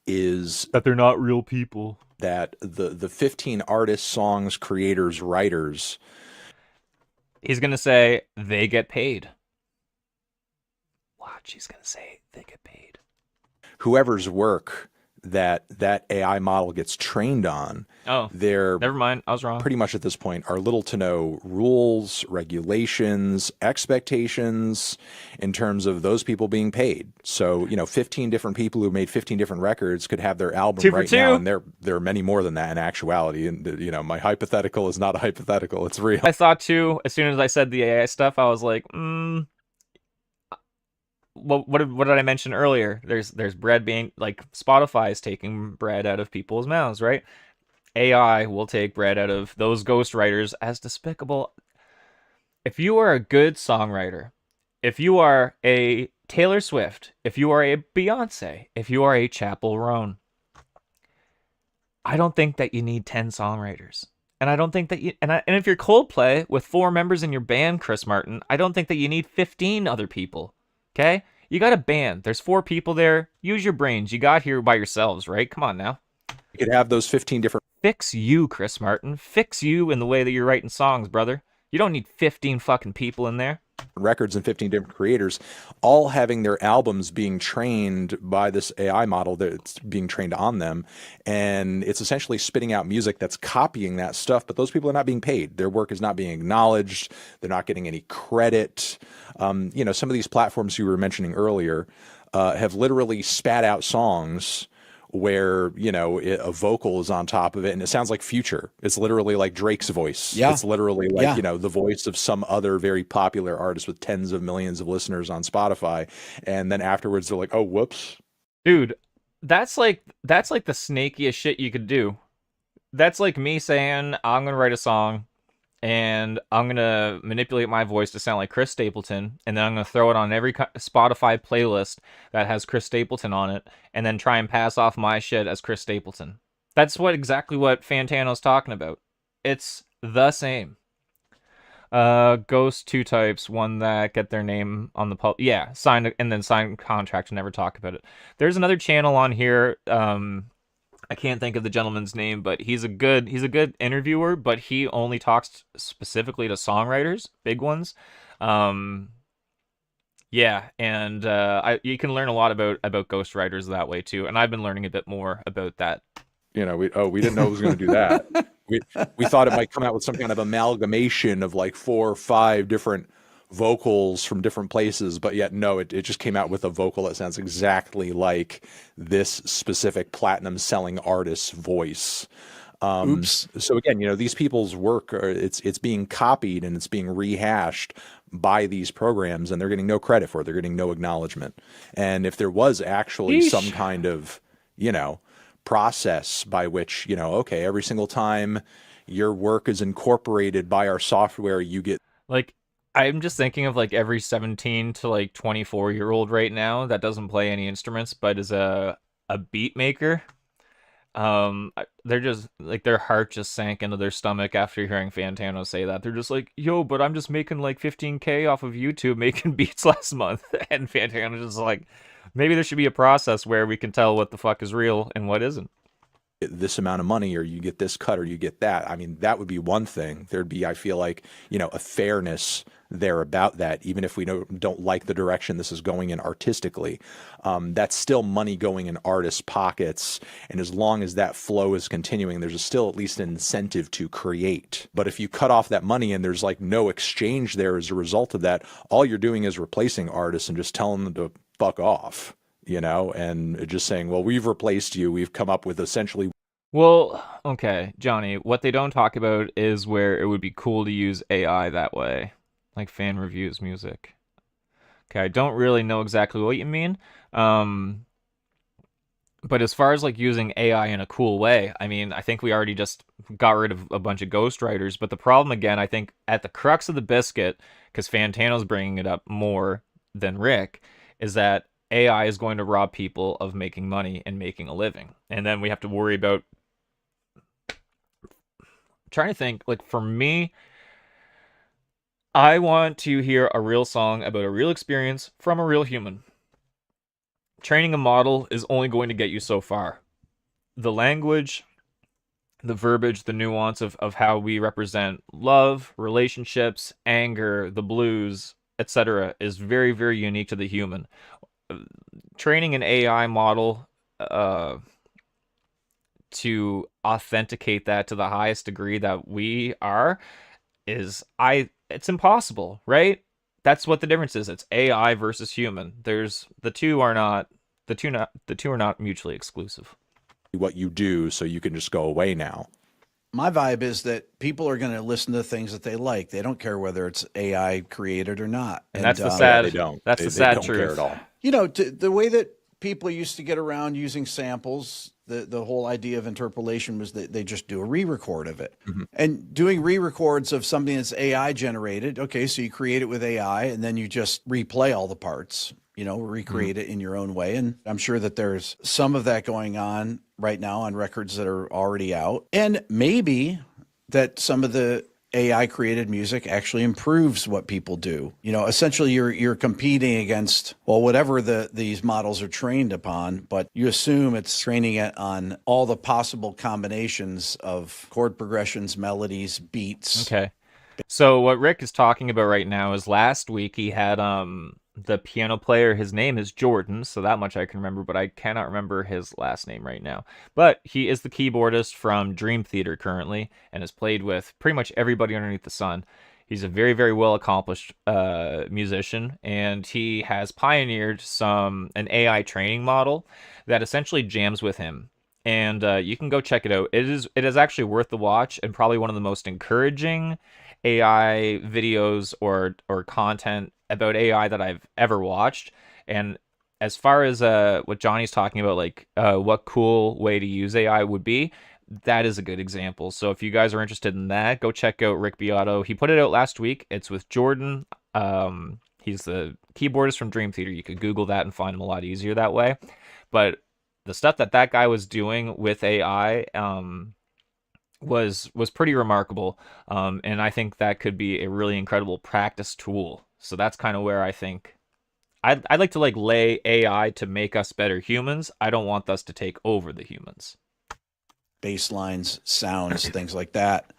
is that they're not real people. That the 15 artists, songs, creators, writers, he's gonna say they get paid. Watch, he's gonna say they get paid. whoever's work that AI model gets trained on, Oh, they're never mind. I was wrong. pretty much at this point are little to no rules, regulations, expectations in terms of those people being paid. So, 15 different people who made 15 different records could have their album 2 for right now, 2. and there are many more than that in actuality. And my hypothetical is not a hypothetical; it's real. I thought too, as soon as I said the AI stuff, I was like, what did I mention earlier? There's bread being, like, Spotify is taking bread out of people's mouths, right? AI will take bread out of those ghostwriters as despicable. If you are a good songwriter, if you are a Taylor Swift, if you are a Beyonce, if you are a Chappell Roan, I don't think that you need 10 songwriters. And I don't think that and if you're Coldplay with 4 members in your band, Chris Martin, I don't think that you need 15 other people. Okay? You got a band. There's 4 people there. Use your brains. You got here by yourselves, right? Come on now. You could have those 15 different Fix you, Chris Martin. Fix you in the way that you're writing songs, brother. You don't need 15 fucking people in there. records and 15 different creators, all having their albums being trained by this AI model that's being trained on them. And it's essentially spitting out music that's copying that stuff, but those people are not being paid. Their work is not being acknowledged. They're not getting any credit. Some of these platforms you were mentioning earlier have literally spat out songs where, a vocal is on top of it and it sounds like Future. It's literally like Drake's voice. Yeah. It's literally like, the voice of some other very popular artist with tens of millions of listeners on Spotify. And then afterwards they're like, oh, whoops. Dude, that's like the snakiest shit you could do. That's like me saying, I'm going to write a song and I'm going to manipulate my voice to sound like Chris Stapleton, and then I'm going to throw it on every Spotify playlist that has Chris Stapleton on it, and then try and pass off my shit as Chris Stapleton. That's exactly what Fantano's talking about. It's the same. Ghost 2 types, one that get their name on the sign and then sign contract and never talk about it. There's another channel on here, I can't think of the gentleman's name, but he's a good interviewer, but he only talks specifically to songwriters, big ones. And you can learn a lot about ghostwriters that way too. And I've been learning a bit more about that. We didn't know it was going to do that. We thought it might come out with some kind of amalgamation of like 4 or 5 different vocals from different places, but yet no, it just came out with a vocal that sounds exactly like this specific platinum selling artist's voice. Oops. So again, these people's work it's being copied and it's being rehashed by these programs, and they're getting no credit for it. They're getting no acknowledgement. And if there was actually some kind of process by which okay, every single time your work is incorporated by our software, you get I'm just thinking of every 17 to 24-year-old right now that doesn't play any instruments but is a beat maker. They're just their heart just sank into their stomach after hearing Fantano say that. They're just like, yo, but I'm just making 15K off of YouTube making beats last month. And Fantano's just like, maybe there should be a process where we can tell what the fuck is real and what isn't. This amount of money, or you get this cut, or you get that. I mean, that would be one thing. There'd be, I feel like, a fairness there about that, even if we don't like the direction this is going in artistically. That's still money going in artists' pockets, and as long as that flow is continuing, there's still at least an incentive to create. But if you cut off that money and there's no exchange there as a result of that, all you're doing is replacing artists and just telling them to fuck off. And just saying, well, we've replaced you. We've come up with essentially. Well, okay, Johnny, what they don't talk about is where it would be cool to use AI that way, like fan reviews music. Okay, I don't really know exactly what you mean. But as far as using AI in a cool way, I mean, I think we already just got rid of a bunch of ghostwriters. But the problem, again, I think at the crux of the biscuit, because Fantano's bringing it up more than Rick, is that AI is going to rob people of making money and making a living. And then we have to worry about trying to think, for me, I want to hear a real song about a real experience from a real human. Training a model is only going to get you so far. The language, the verbiage, the nuance of how we represent love, relationships, anger, the blues, etc. is very, very unique to the human. training an AI model to authenticate that to the highest degree that we are it's impossible, right? That's what the difference is. It's AI versus human. The two are not mutually exclusive. What you do so you can just go away now. My vibe is that people are going to listen to things that they like. They don't care whether it's AI created or not. And that's the sad. They don't. That's the They sad don't truth. care at all. You know, the way that people used to get around using samples, the whole idea of interpolation was that they just do a re-record of it. And doing re-records of something that's AI generated, okay, so you create it with AI and then you just replay all the parts, you know, recreate it in your own way. And I'm sure that there's some of that going on right now on records that are already out. And maybe that some of the AI created music actually improves what people do. You know, essentially you're competing against, well, whatever these models are trained upon, but you assume it's training it on all the possible combinations of chord progressions, melodies, beats. Okay. So what Rick is talking about right now is last week he had the piano player, his name is Jordan, so that much I can remember, but I cannot remember his last name right now. But he is the keyboardist from Dream Theater currently and has played with pretty much everybody underneath the sun. He's a very, very well accomplished musician, and he has pioneered an AI training model that essentially jams with him. And you can go check it out. It is actually worth the watch and probably one of the most encouraging AI videos or content about AI that I've ever watched. And as far as what Johnny's talking about, like what cool way to use AI would be, that is a good example. So if you guys are interested in that, go check out Rick Beato. He put it out last week. It's with Jordan. He's the keyboardist from Dream Theater. You could Google that and find him a lot easier that way. But the stuff that guy was doing with AI was pretty remarkable, and I think that could be a really incredible practice tool. So that's kind of where I think I'd like to lay AI to make us better humans. I don't want us to take over the humans. Bass lines, sounds, things like that.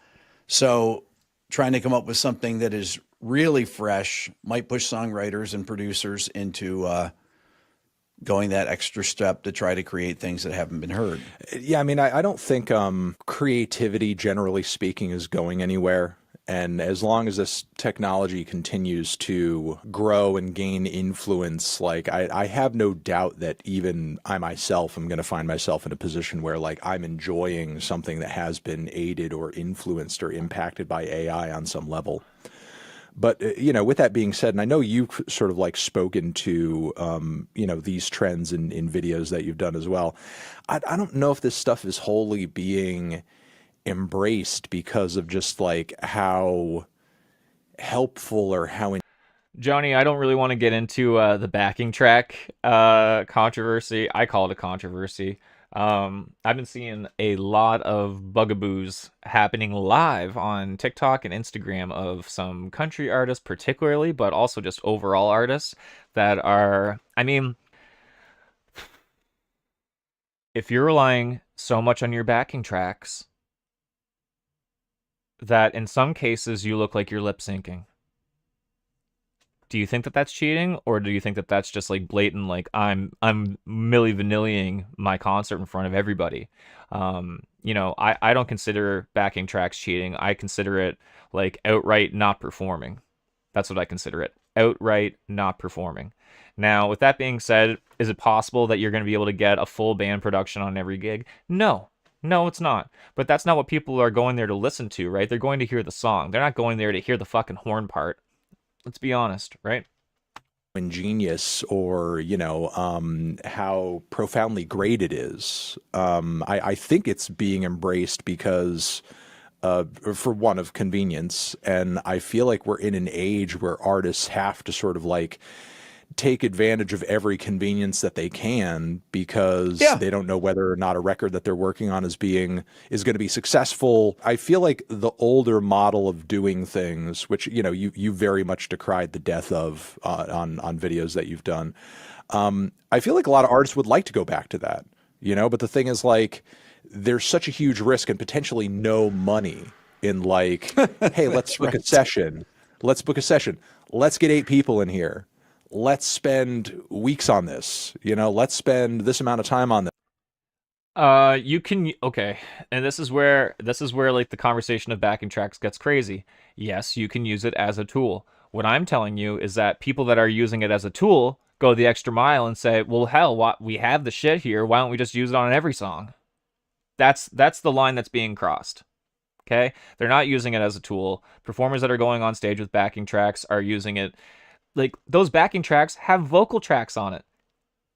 So trying to come up with something that is really fresh might push songwriters and producers into going that extra step to try to create things that haven't been heard. Yeah, I mean, I don't think creativity, generally speaking, is going anywhere. And as long as this technology continues to grow and gain influence, I have no doubt that even I myself am going to find myself in a position where I'm enjoying something that has been aided or influenced or impacted by AI on some level. But, with that being said, and I know you've sort of spoken to, these trends in videos that you've done as well. I don't know if this stuff is wholly being embraced because of just how helpful or how Johnny, I don't really want to get into the backing track controversy. I call it a controversy. I've been seeing a lot of bugaboos happening live on TikTok and Instagram of some country artists particularly, but also just overall artists that are, I mean, if you're relying so much on your backing tracks that in some cases you look like you're lip syncing, do you think that that's cheating, or do you think that that's just blatant, I'm Milli Vanilliing my concert in front of everybody? I don't consider backing tracks cheating. I consider it outright not performing. That's what I consider it. Outright not performing. Now, with that being said, is it possible that you're going to be able to get a full band production on every gig? No, it's not. But that's not what people are going there to listen to, right? They're going to hear the song. They're not going there to hear the fucking horn part. Let's be honest, right? ingenious or how profoundly great it is. I think it's being embraced because for one of convenience, and I feel like we're in an age where artists have to sort of take advantage of every convenience that they can because they don't know whether or not a record that they're working on is going to be successful. I feel like the older model of doing things, which you very much decried the death of on videos that you've done. I feel like a lot of artists would like to go back to that, but the thing is there's such a huge risk and potentially no money in hey, let's book a session. Let's book a session. Let's get 8 people in here. let's spend weeks on this. Let's spend this amount of time on this. You can okay, and this is where like the conversation of backing tracks gets crazy. Yes, you can use it as a tool. What I'm telling you is that people that are using it as a tool go the extra mile and say, "Well, hell, we have the shit here. Why don't we just use it on every song?" That's the line that's being crossed. Okay? They're not using it as a tool. Performers that are going on stage with backing tracks are using it like those backing tracks have vocal tracks on it.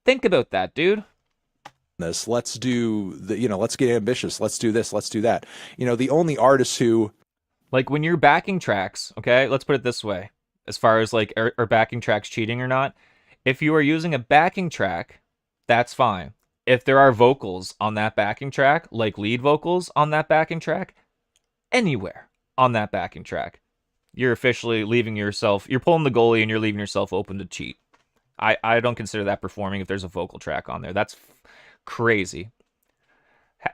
Think about that, dude. This, let's do let's get ambitious. Let's do this. Let's do that. The only artists who, like, when you're backing tracks, okay, let's put it this way, as far as like are backing tracks cheating or not, if you are using a backing track, that's fine. If there are vocals on that backing track, like lead vocals on that backing track, anywhere on that backing track, you're officially you're pulling the goalie and you're leaving yourself open to cheat. I don't consider that performing if there's a vocal track on there. That's crazy.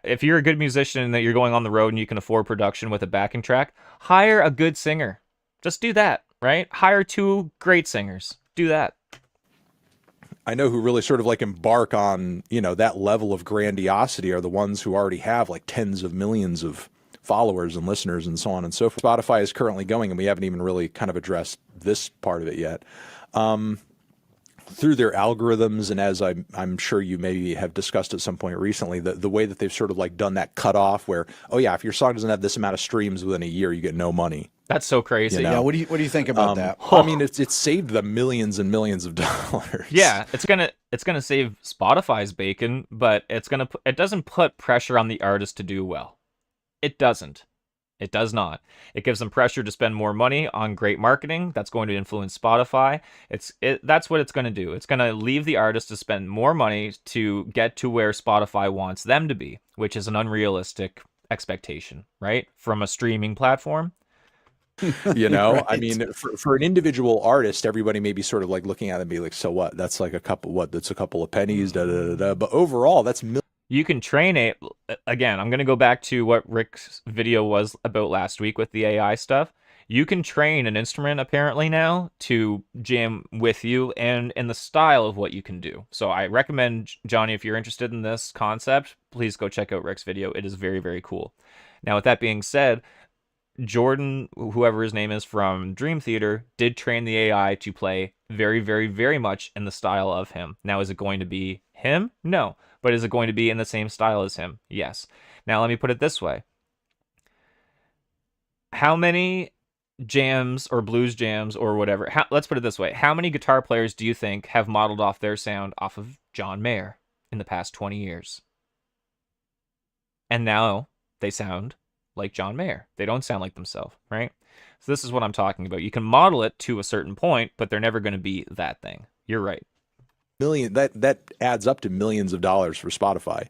If you're a good musician and that you're going on the road and you can afford production with a backing track, hire a good singer. Just do that, right? Hire 2 great singers. Do that. I know who really sort of like embark on, that level of grandiosity are the ones who already have like tens of millions of followers and listeners and so on and so forth. Spotify is currently going, and we haven't even really kind of addressed this part of it yet. Through their algorithms, and as I'm sure you maybe have discussed at some point recently, the way that they've sort of like done that cutoff where, oh yeah, if your song doesn't have this amount of streams within a year, you get no money. That's so crazy. Yeah, what do you think about that? I mean, it's saved them millions and millions of dollars. Yeah, it's gonna save Spotify's bacon, but it doesn't put pressure on the artist to do well. It doesn't. It does not. It gives them pressure to spend more money on great marketing. That's going to influence Spotify. That's what it's going to do. It's going to leave the artist to spend more money to get to where Spotify wants them to be, which is an unrealistic expectation, right? From a streaming platform. Right. I mean, for an individual artist, everybody may be sort of like looking at it and be like, so what? That's like that's a couple of pennies, da da da da. But overall, that's you can train it. Again, I'm going to go back to what Rick's video was about last week with the AI stuff. You can train an instrument apparently now to jam with you and in the style of what you can do. So I recommend, Johnny, if you're interested in this concept, please go check out Rick's video. It is very, very cool. Now, with that being said, Jordan, whoever his name is from Dream Theater, did train the AI to play very, very, very much in the style of him. Now, is it going to be him? No. But is it going to be in the same style as him? Yes. Now, let me put it this way. How many jams or blues jams or whatever, let's put it this way. How many guitar players do you think have modeled off their sound off of John Mayer in the past 20 years? And now they sound like John Mayer. They don't sound like themselves, right? So this is what I'm talking about. You can model it to a certain point, but they're never going to be that thing. You're right. That adds up to millions of dollars for Spotify.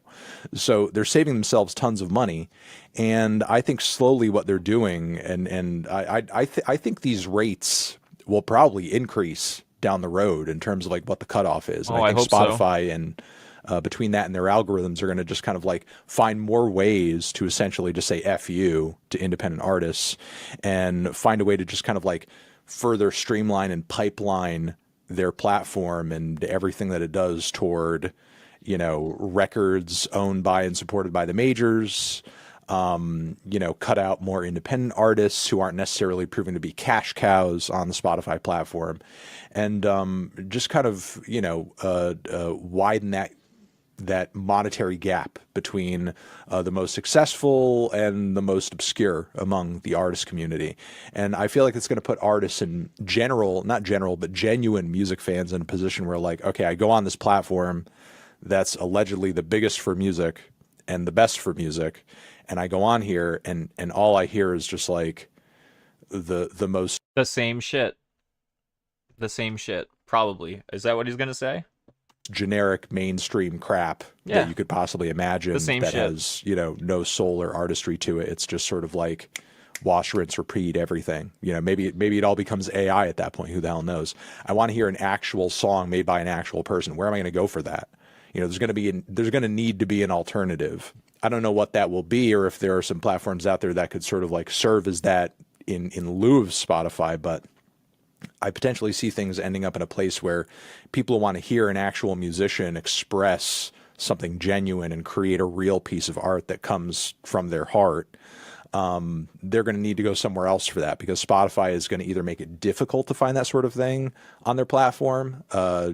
So they're saving themselves tons of money. And I think slowly what they're doing, and I think these rates will probably increase down the road in terms of like what the cutoff is. And I think Spotify so. And between that and their algorithms are going to just kind of like find more ways to essentially just say F you to independent artists and find a way to just kind of like further streamline and pipeline their platform and everything that it does toward, records owned by and supported by the majors, cut out more independent artists who aren't necessarily proving to be cash cows on the Spotify platform, and just kind of, widen that monetary gap between the most successful and the most obscure among the artist community. And I feel like it's going to put artists in but genuine music fans in a position where like, okay, I go on this platform that's allegedly the biggest for music and the best for music. And I go on here and all I hear is just like the same shit. The same shit. Probably. Is that what he's going to say? Generic mainstream crap that you could possibly imagine that shit. Has, no soul or artistry to it. It's just sort of like wash, rinse, repeat everything. Maybe it all becomes AI at that point. Who the hell knows? I want to hear an actual song made by an actual person. Where am I going to go for that? There's going to need to be an alternative. I don't know what that will be, or if there are some platforms out there that could sort of like serve as that in lieu of Spotify, but I potentially see things ending up in a place where people want to hear an actual musician express something genuine and create a real piece of art that comes from their heart. They're going to need to go somewhere else for that, because Spotify is going to either make it difficult to find that sort of thing on their platform,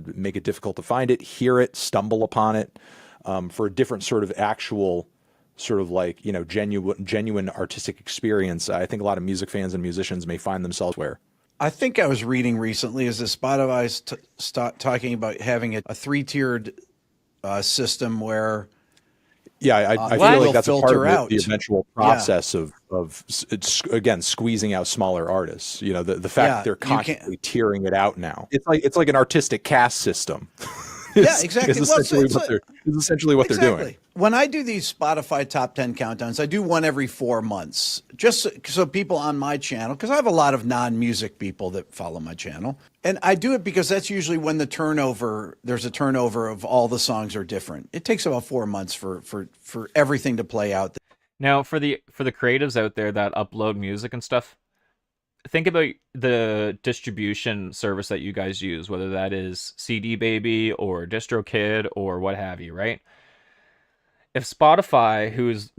make it difficult to find it, hear it, stumble upon it, for a different sort of actual sort of like, you know, genuine artistic experience. I think a lot of music fans and musicians may find themselves where. I think I was reading recently is that Spotify's talking about having a three-tiered system where I feel like that's a part of the eventual process of it's, again, squeezing out smaller artists. You know, the fact that they're constantly tearing it out now. It's like an artistic caste system. Exactly. Is essentially what they're doing. When I do these Spotify top 10 countdowns, I do one every 4 months, just so people on my channel, because I have a lot of non-music people that follow my channel. And I do it because that's usually when there's a turnover of all the songs are different. It takes about 4 months for everything to play out. Now, for the creatives out there that upload music and stuff, think about the distribution service that you guys use, whether that is CD Baby or DistroKid or what have you, right? If Spotify, who's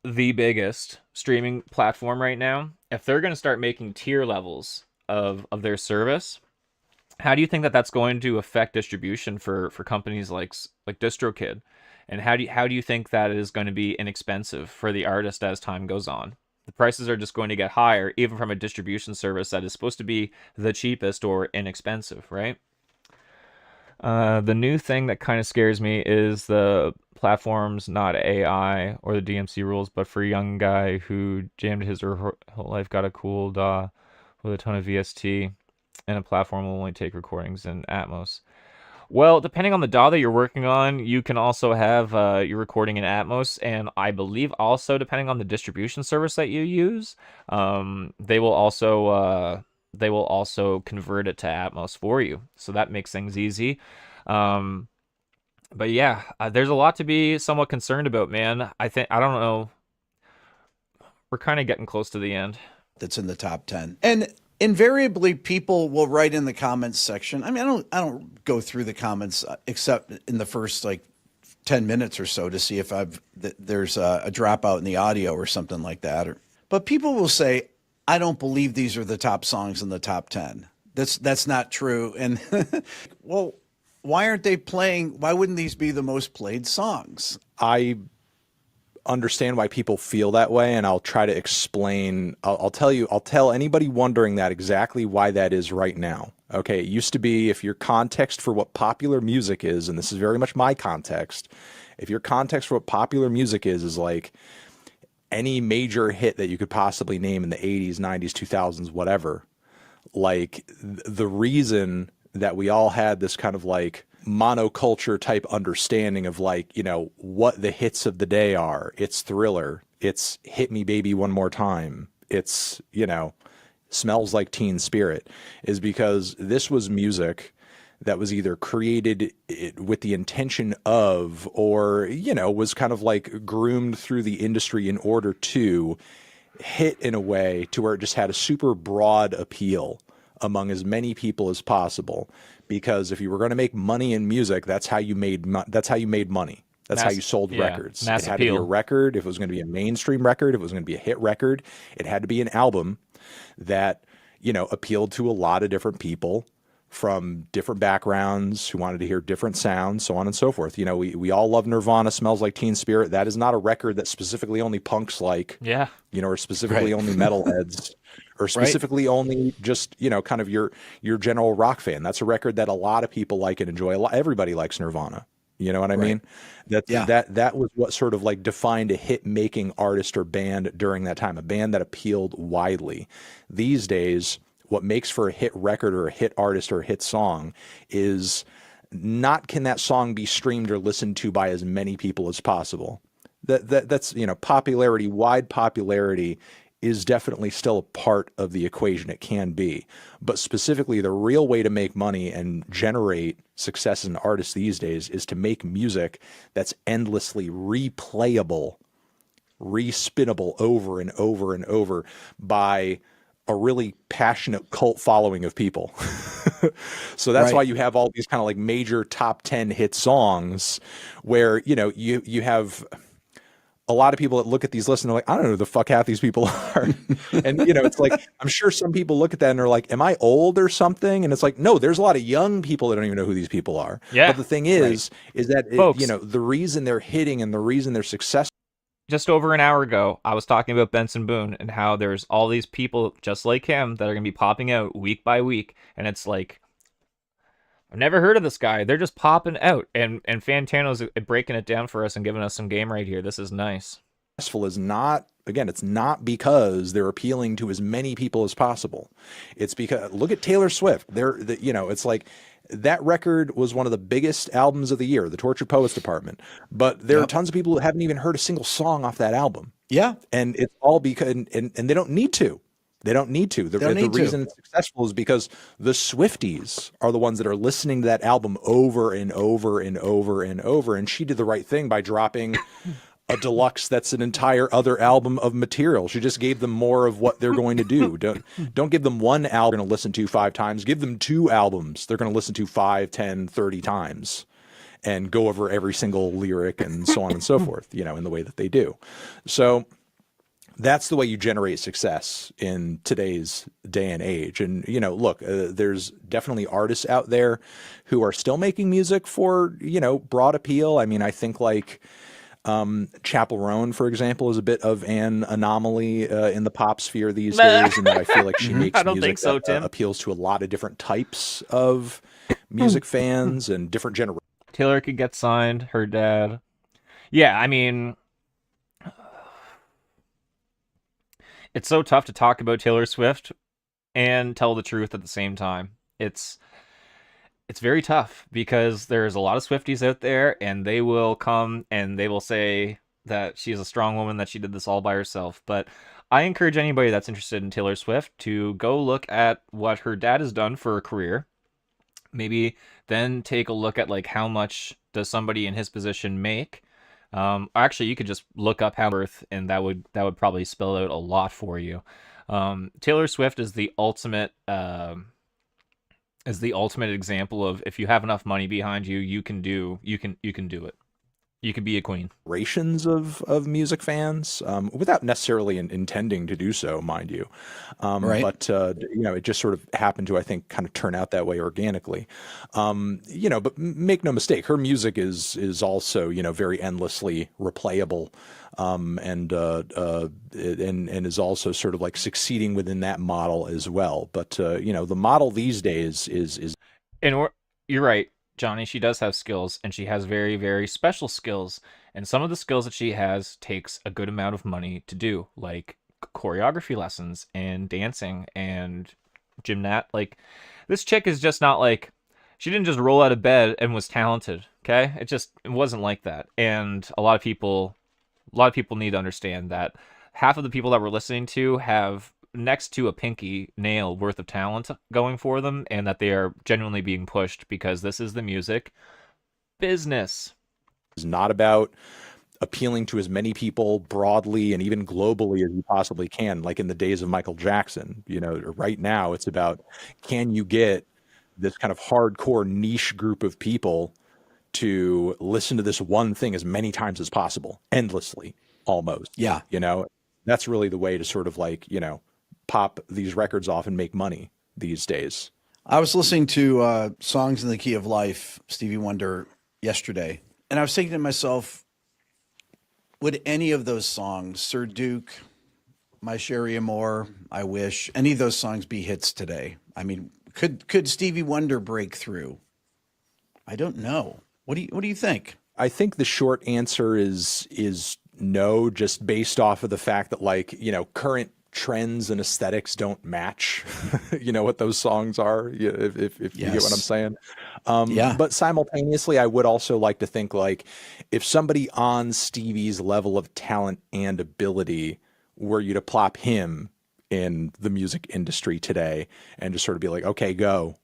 the biggest streaming platform right now, if they're going to start making tier levels of their service, how do you think that that's going to affect distribution for companies like DistroKid? And how do you think that is going to be inexpensive for the artist as time goes on? The prices are just going to get higher, even from a distribution service that is supposed to be the cheapest or inexpensive, right? The new thing that kind of scares me is the platform's not AI or the DMC rules, but for a young guy who jammed his or her whole life, got a cool DAW with a ton of VST, and a platform will only take recordings in Atmos. Well, depending on the DAW that you're working on, you can also have your recording in Atmos, and I believe also depending on the distribution service that you use, they will also convert it to Atmos for you. So that makes things easy. But yeah, there's a lot to be somewhat concerned about, man. I don't know. We're kind of getting close to the end. That's in the top 10. And invariably, people will write in the comments section. I mean, I don't go through the comments except in the first like 10 minutes or so to see if there's a dropout in the audio or something like that. But people will say, I don't believe these are the top songs in the top 10. That's not true. And well, why aren't they playing? Why wouldn't these be the most played songs? I understand why people feel that way, and I'll try to explain. I'll tell anybody wondering that exactly why that is right now. Okay, it used to be, if your context for what popular music is, and this is very much my context, if your context for what popular music is like any major hit that you could possibly name in the 80s, 90s, 2000s, whatever, like the reason that we all had this kind of like monoculture type understanding of like, you know, what the hits of the day are. It's Thriller. It's Hit Me Baby One More Time. It's, you know, Smells Like Teen Spirit, is because this was music that was either created with the intention of, or, you know, was kind of like groomed through the industry in order to hit in a way to where it just had a super broad appeal among as many people as possible. Because if you were going to make money in music, that's how you made money. That's how you sold records. It had to be a record. If it was going to be a mainstream record, if it was going to be a hit record, it had to be an album that, you know, appealed to a lot of different people from different backgrounds who wanted to hear different sounds, so on and so forth. You know, we all love Nirvana, Smells Like Teen Spirit. That is not a record that specifically only punks like, you know, or specifically only metalheads, or specifically only just, you know, kind of your general rock fan. That's a record that a lot of people like and enjoy. Everybody likes Nirvana. You know what I mean? That was what sort of like defined a hit making artist or band during that time, a band that appealed widely. These days, what makes for a hit record or a hit artist or a hit song is not, can that song be streamed or listened to by as many people as possible? That's, you know, popularity, wide popularity is definitely still a part of the equation. It can be. But specifically, the real way to make money and generate success as an artist these days is to make music that's endlessly replayable, respinnable over and over and over by a really passionate cult following of people. So that's Right. why you have all these kind of like major top 10 hit songs where, you have a lot of people that look at these lists and they're like, I don't know who the fuck half these people are. And, it's like, I'm sure some people look at that and they're like, am I old or something? And it's like, no, there's a lot of young people that don't even know who these people are. Yeah. But the thing is that, Folks. the reason they're hitting and the reason they're successful. Just over an hour ago, I was talking about Benson Boone and how there's all these people just like him that are going to be popping out week by week. And it's like, I've never heard of this guy. They're just popping out. And Fantano's breaking it down for us and giving us some game right here. This is nice. Is not, again, it's not because they're appealing to as many people as possible. It's because, look at Taylor Swift. It's like, that record was one of the biggest albums of the year, the Tortured Poets Department. But there are tons of people who haven't even heard a single song off that album. Yeah. And it's all because, and they don't need to. They don't need to. The reason it's successful is because the Swifties are the ones that are listening to that album over and over and over and over. And she did the right thing by dropping a deluxe that's an entire other album of material. She just gave them more of what they're going to do. Don't give them one album they're going to listen to 5 times. Give them 2 albums they're going to listen to 5, 10, 30 times and go over every single lyric and so on and so forth, in the way that they do. So that's the way you generate success in today's day and age. And, look, there's definitely artists out there who are still making music for, broad appeal. I mean, I think like Chapel Roan, for example, is a bit of an anomaly in the pop sphere these days, and that I feel like she makes I don't music think so, that Tim. appeals to a lot of different types of music fans and different generations. Taylor could get signed. Her dad. Yeah, I mean, it's so tough to talk about Taylor Swift and tell the truth at the same time. It's very tough because there's a lot of Swifties out there and they will come and they will say that she's a strong woman, that she did this all by herself. But I encourage anybody that's interested in Taylor Swift to go look at what her dad has done for a career. Maybe then take a look at like how much does somebody in his position make. Actually, you could just look up how worth, and that would probably spell out a lot for you. Taylor Swift is the ultimate example of if you have enough money behind you, you can do it. You could be a queen. Generations of music fans, without necessarily intending to do so, mind you. Right. But, it just sort of happened to, I think, kind of turn out that way organically. But make no mistake, her music is also, very endlessly replayable, and is also sort of like succeeding within that model as well. But, the model these days is. And you're right, Johnny, she does have skills, and she has very, very special skills. And some of the skills that she has takes a good amount of money to do, like choreography lessons and dancing and gymnast. Like, this chick is just not like, she didn't just roll out of bed and was talented. Okay, it wasn't like that. And a lot of people need to understand that half of the people that we're listening to have next to a pinky nail worth of talent going for them, and that they are genuinely being pushed because this is the music business. It's not about appealing to as many people broadly and even globally as you possibly can, like in the days of Michael Jackson. Right now it's about, can you get this kind of hardcore niche group of people to listen to this one thing as many times as possible, endlessly, almost. Yeah. That's really the way to sort of like, pop these records off and make money these days. I was listening to Songs in the Key of Life, Stevie Wonder, yesterday, and I was thinking to myself, would any of those songs, Sir Duke, My Sherry Amore, I Wish, any of those songs be hits today? I mean, could Stevie Wonder break through? I don't know. What do you think? I think the short answer is no, just based off of the fact that, like, current trends and aesthetics don't match, what those songs are, if you get what I'm saying. Yeah. But simultaneously, I would also like to think, like, if somebody on Stevie's level of talent and ability were you to plop him in the music industry today and just sort of be like, okay, go,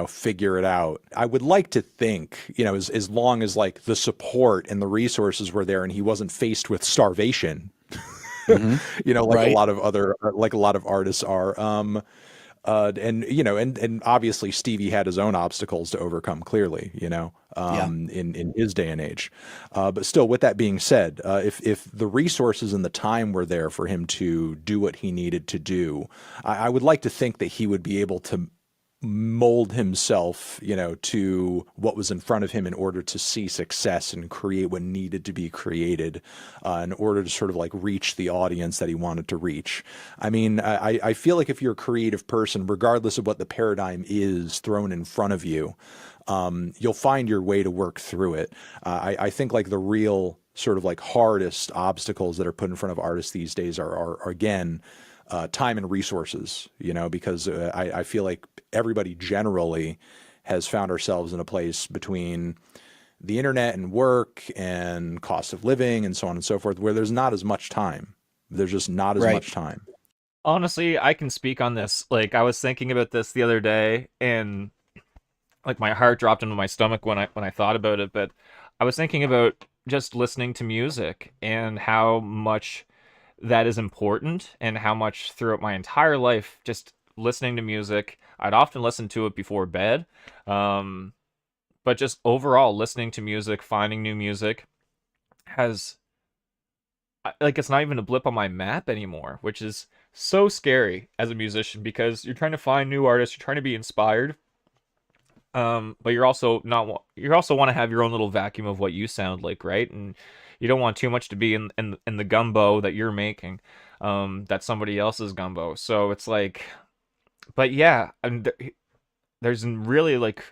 figure it out. I would like to think, as long as like the support and the resources were there and he wasn't faced with starvation, Mm-hmm. Like a Right. lot of other, like a lot of artists are. And and obviously Stevie had his own obstacles to overcome, clearly, Yeah. in his day and age. But still, with that being said, if the resources and the time were there for him to do what he needed to do, I would like to think that he would be able to mold himself, to what was in front of him in order to see success and create what needed to be created, in order to sort of like reach the audience that he wanted to reach. I mean, I feel like if you're a creative person, regardless of what the paradigm is thrown in front of you, you'll find your way to work through it. I think like the real sort of like hardest obstacles that are put in front of artists these days are again, time and resources, because I feel like everybody generally has found ourselves in a place between the internet and work and cost of living and so on and so forth, where there's not as much time. There's just not as Right. much time. Honestly, I can speak on this. Like, I was thinking about this the other day, and like my heart dropped into my stomach when I thought about it. But I was thinking about just listening to music and how much that is important, and how much throughout my entire life, just listening to music, I'd often listen to it before bed. Um, but just overall listening to music, finding new music has like it's not even a blip on my map anymore, which is so scary as a musician because you're trying to find new artists, you're trying to be inspired. But you're also not you also want to have your own little vacuum of what you sound like, right? And you don't want too much to be in the gumbo that you're making, that's somebody else's gumbo. So it's like, but yeah, and there's really like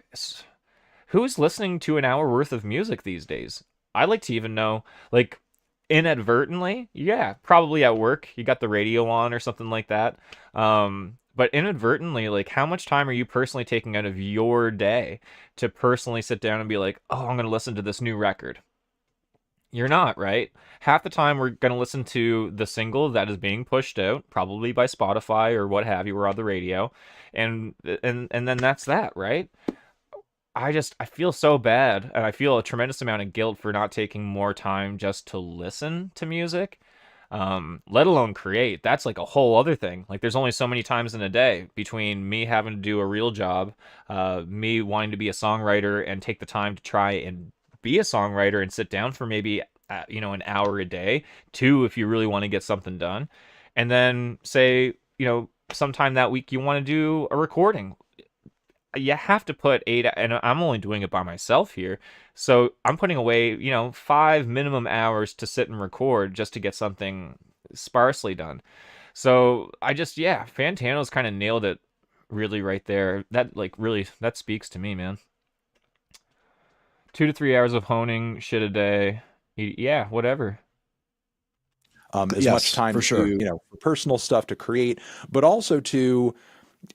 who's listening to an hour worth of music these days? I like to even know, like, inadvertently, yeah, probably at work, you got the radio on or something like that. But inadvertently, like, how much time are you personally taking out of your day to personally sit down and be like, oh, I'm gonna listen to this new record? You're not, right? Half the time we're gonna listen to the single that is being pushed out, probably by Spotify or what have you, or on the radio, and then that's that, right? I feel so bad, and I feel a tremendous amount of guilt for not taking more time just to listen to music, let alone create. That's like a whole other thing. Like, there's only so many times in a day between me having to do a real job, me wanting to be a songwriter and take the time to try and be a songwriter and sit down for maybe an hour a day, two if you really want to get something done, and then say, sometime that week you want to do a recording. You have to put 8, and I'm only doing it by myself here, so I'm putting away 5 minimum hours to sit and record just to get something sparsely done. So yeah, Fantano's kind of nailed it really right there. That, like, really, that speaks to me, man. 2 to 3 hours of honing shit a day. Yeah, whatever. As much Yes, time for sure. to, for personal stuff to create, but also to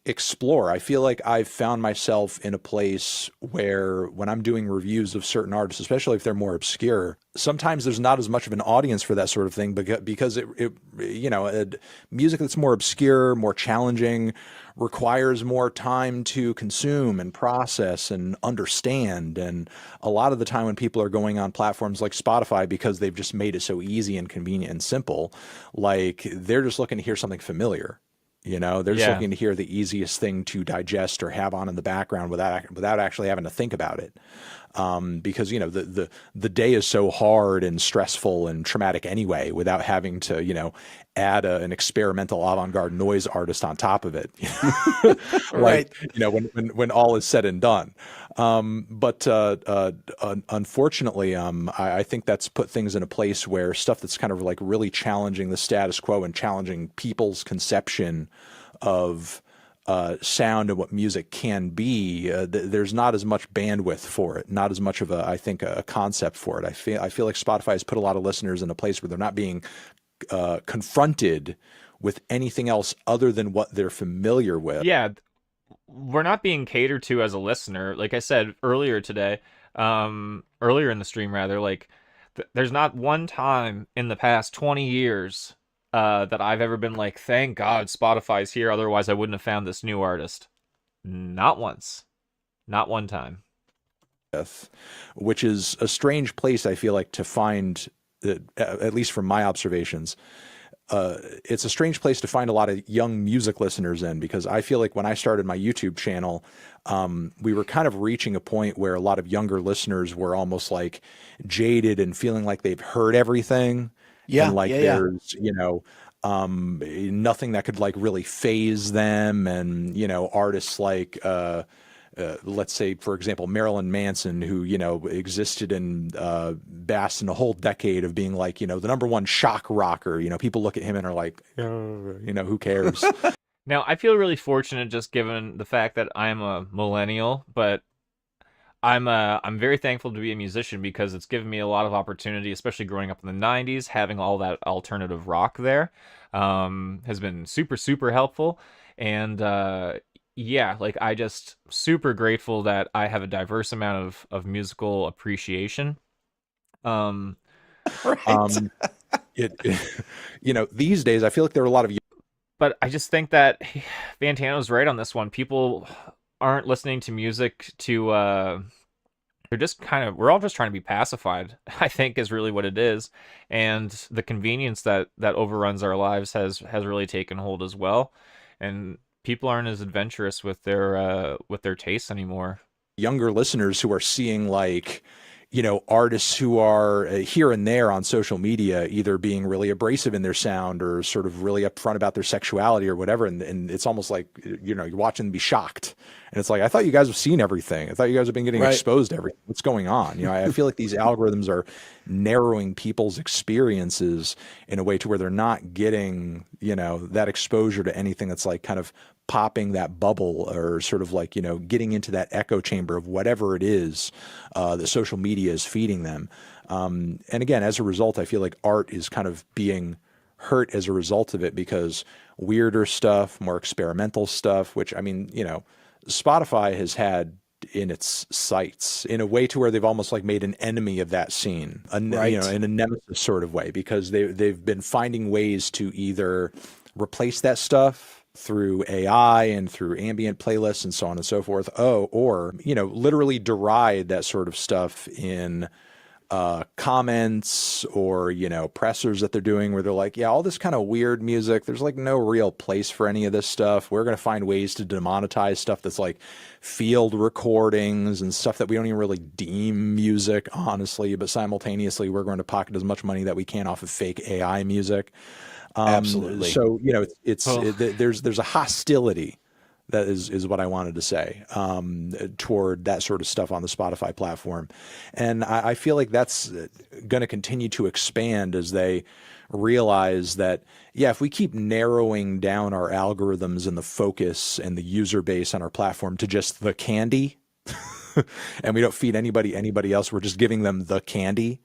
explore. I feel like I've found myself in a place where when I'm doing reviews of certain artists, especially if they're more obscure, sometimes there's not as much of an audience for that sort of thing because music that's more obscure, more challenging, requires more time to consume and process and understand. And a lot of the time when people are going on platforms like Spotify, because they've just made it so easy and convenient and simple, like they're just looking to hear something familiar. They're just Yeah. looking to hear the easiest thing to digest or have on in the background without actually having to think about it. Because the day is so hard and stressful and traumatic anyway, without having to add an experimental avant-garde noise artist on top of it. Right. When all is said and done. But unfortunately, I think that's put things in a place where stuff that's kind of like really challenging the status quo and challenging people's conception of sound and what music can be, there's not as much bandwidth for it, not as much of I think a concept for it. I feel like Spotify has put a lot of listeners in a place where they're not being confronted with anything else other than what they're familiar with. Yeah, we're not being catered to as a listener. Like I said earlier today, earlier in the stream rather, like there's not one time in the past 20 years that I've ever been like, thank God Spotify's here, otherwise I wouldn't have found this new artist. Not once. Not one time. Which is a strange place, I feel like, to find, at least from my observations, it's a strange place to find a lot of young music listeners in, because I feel like when I started my YouTube channel, we were kind of reaching a point where a lot of younger listeners were almost like jaded and feeling like they've heard everything. Yeah, And like yeah, yeah. there's, nothing that could like really phase them. And, artists like, let's say, for example, Marilyn Manson, who, existed and basked in a whole decade of being like, the number one shock rocker. People look at him and are like, who cares? Now, I feel really fortunate just given the fact that I'm a millennial, but I'm very thankful to be a musician because it's given me a lot of opportunity, especially growing up in the 90s, having all that alternative rock there has been super, super helpful. And yeah, like I just super grateful that I have a diverse amount of musical appreciation. Um, these days I feel like there are a lot of, but I just think that Fantano's right on this one. People aren't listening to music to they're just we're all just trying to be pacified, I think, is really what it is. And the convenience that overruns our lives has really taken hold as well. And people aren't as adventurous with their tastes anymore. Younger listeners who are seeing like, artists who are here and there on social media, either being really abrasive in their sound or sort of really upfront about their sexuality or whatever. And it's almost like, you're watching them be shocked. And it's like, I thought you guys have seen everything. I thought you guys have been getting exposed to everything. What's going on? I feel like these algorithms are narrowing people's experiences in a way to where they're not getting, that exposure to anything that's like kind of popping that bubble or sort of like, getting into that echo chamber of whatever it is that social media is feeding them. And again, as a result, I feel like art is kind of being hurt as a result of it, because weirder stuff, more experimental stuff, which, I mean, Spotify has had in its sights in a way to where they've almost like made an enemy of that scene, in a nemesis sort of way, because they've been finding ways to either replace that stuff through AI and through ambient playlists and so on and so forth. Or literally deride that sort of stuff in comments or, pressers that they're doing where they're like, yeah, all this kind of weird music, there's like no real place for any of this stuff. We're going to find ways to demonetize stuff that's like field recordings and stuff that we don't even really deem music, honestly, but simultaneously we're going to pocket as much money that we can off of fake AI music. Absolutely. So, there's a hostility. That is what I wanted to say, toward that sort of stuff on the Spotify platform. And I feel like that's going to continue to expand as they realize that, yeah, if we keep narrowing down our algorithms and the focus and the user base on our platform to just the candy, and we don't feed anybody else, we're just giving them the candy.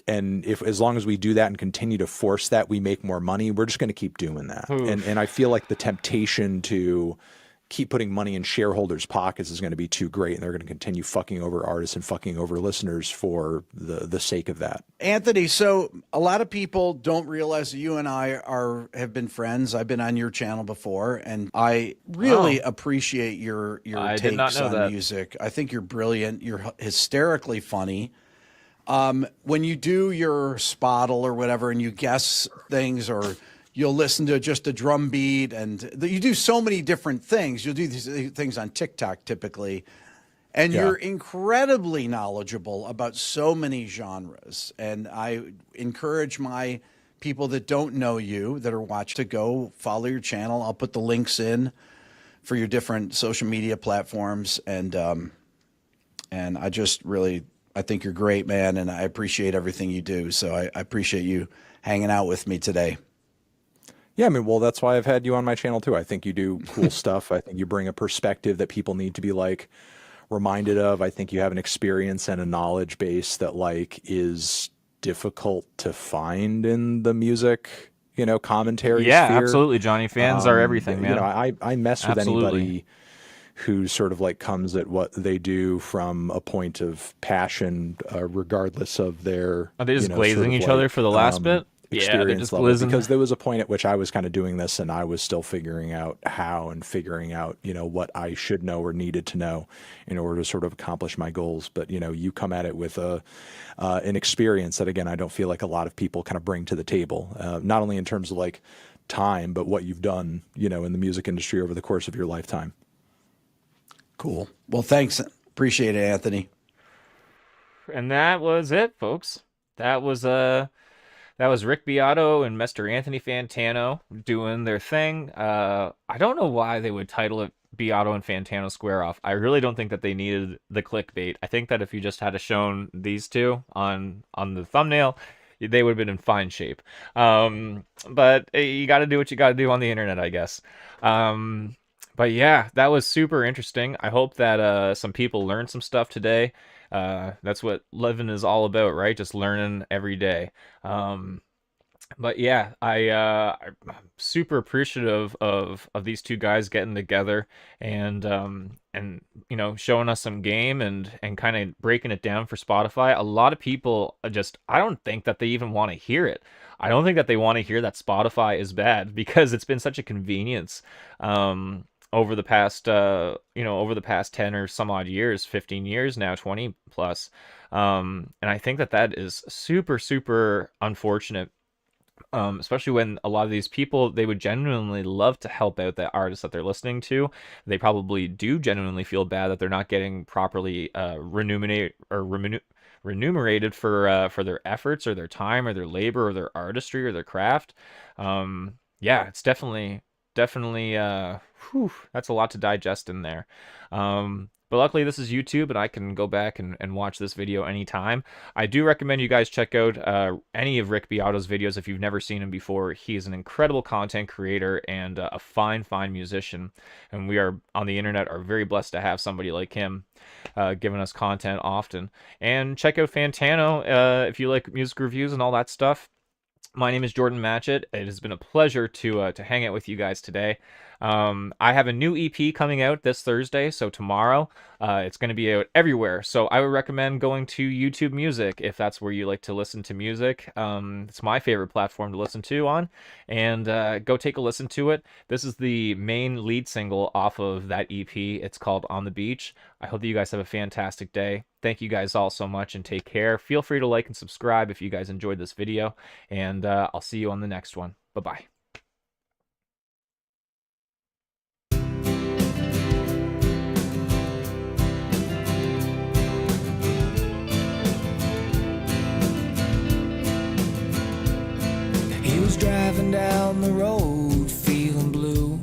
And as long as we do that and continue to force that, we make more money. We're just going to keep doing that. And I feel like the temptation to keep putting money in shareholders' pockets is going to be too great, and they're going to continue fucking over artists and fucking over listeners for the sake of that. Anthony, so a lot of people don't realize that you and I have been friends. I've been on your channel before, and I really appreciate your takes on music. I think you're brilliant. You're hysterically funny. When you do your spottle or whatever and you guess things, or you'll listen to just a drum beat, and you do so many different things. You'll do these things on TikTok typically, and you're incredibly knowledgeable about so many genres. And I encourage my people that don't know you, that are watching, to go follow your channel. I'll put the links in for your different social media platforms. And I just really, I think you're great, man, and I appreciate everything you do. So I appreciate you hanging out with me today. Yeah, I mean, well, that's why I've had you on my channel too. I think you do cool stuff. I think you bring a perspective that people need to be like reminded of. I think you have an experience and a knowledge base that like is difficult to find in the music, commentary sphere. Absolutely, Johnny. Fans are everything, man. I mess with anybody who sort of like comes at what they do from a point of passion, regardless of their. Are they just glazing each other for the last bit? they're just glizzing. Because there was a point at which I was kind of doing this and I was still figuring out how and figuring out, what I should know or needed to know in order to sort of accomplish my goals. But, you come at it with an experience that, again, I don't feel like a lot of people kind of bring to the table, not only in terms of like time, but what you've done, in the music industry over the course of your lifetime. Cool. Well, thanks. Appreciate it, Anthony. And that was it, folks. That was Rick Beato and Mr. Anthony Fantano doing their thing. I don't know why they would title it Beato and Fantano Square Off. I really don't think that they needed the clickbait. I think that if you just had shown these two on the thumbnail, they would have been in fine shape. But you got to do what you got to do on the internet, I guess. But yeah, that was super interesting. I hope that some people learned some stuff today. That's what living is all about, right? Just learning every day. But yeah, I'm super appreciative of these two guys getting together and showing us some game and kind of breaking it down for Spotify. A lot of people I don't think that they even want to hear it. I don't think that they want to hear that Spotify is bad, because it's been such a convenience over the past 10 or some odd years, 15 years now, 20 plus. And I think that is super, super unfortunate. Especially when a lot of these people, they would genuinely love to help out the artist that they're listening to. They probably do genuinely feel bad that they're not getting properly remunerated for their efforts or their time or their labor or their artistry or their craft. Yeah, it's definitely that's a lot to digest in there. But luckily this is YouTube and I can go back and watch this video anytime. I do recommend you guys check out any of Rick Beato's videos if you've never seen him before. He is an incredible content creator and a fine musician. And we are on the internet are very blessed to have somebody like him giving us content often. And check out Fantano if you like music reviews and all that stuff. My name is Jordan Matchett. It has been a pleasure to hang out with you guys today. I have a new EP coming out this Thursday, so tomorrow. It's going to be out everywhere. So I would recommend going to YouTube Music if that's where you like to listen to music. It's my favorite platform to listen to on. And go take a listen to it. This is the main lead single off of that EP. It's called On the Beach. I hope that you guys have a fantastic day. Thank you guys all so much and take care. Feel free to like and subscribe if you guys enjoyed this video. And I'll see you on the next one. Bye-bye. He was driving down the road feeling blue,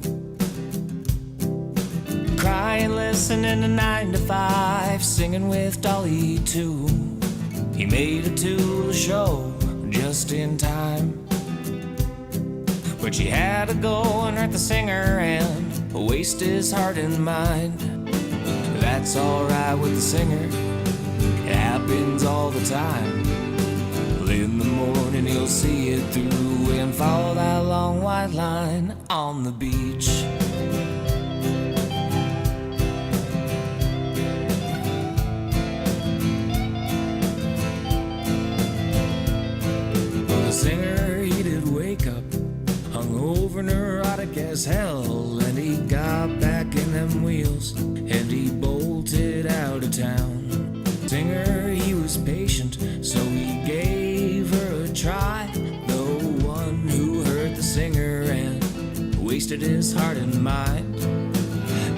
crying, listening to 9 to 5, singing with Dolly too. He made it to the show just in time, but she had to go and hurt the singer and waste his heart and mind. That's alright with the singer, it happens all the time. In the morning you'll see it through and follow that long white line on the beach. Well, the singer, he did wake up hungover, neurotic as hell, and he got back in them wheels and he bolted out of town. Singer, he was patient, so he gave her a try. The one who hurt the singer and wasted his heart and mind.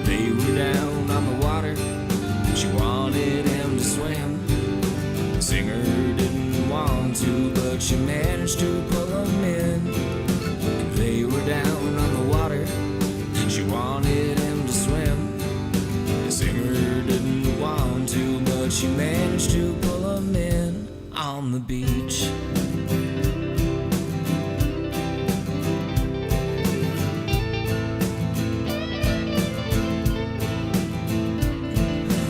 They were down on the water, she wanted him to swim. The singer didn't want to, but she managed to pull him in. They were down on the water, she wanted him to swim. The singer didn't want to, but she managed to pull him in on the beach.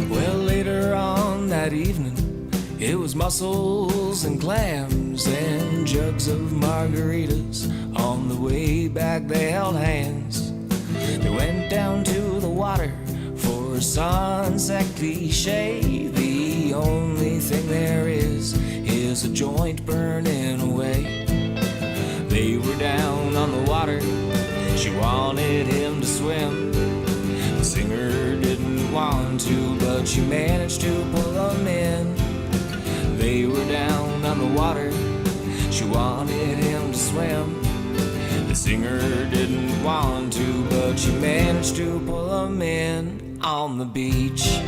Well, later on that evening, it was mussels and clams and jugs of margaritas. On the way back they held hands. They went down to the water for a sunset cliche. The only thing there is a joint burning away. They were down on the water, she wanted him to swim. The singer didn't want to, but she managed to pull him in. They were down on the water, she wanted him to swim. The singer didn't want to, but she managed to pull him in on the beach.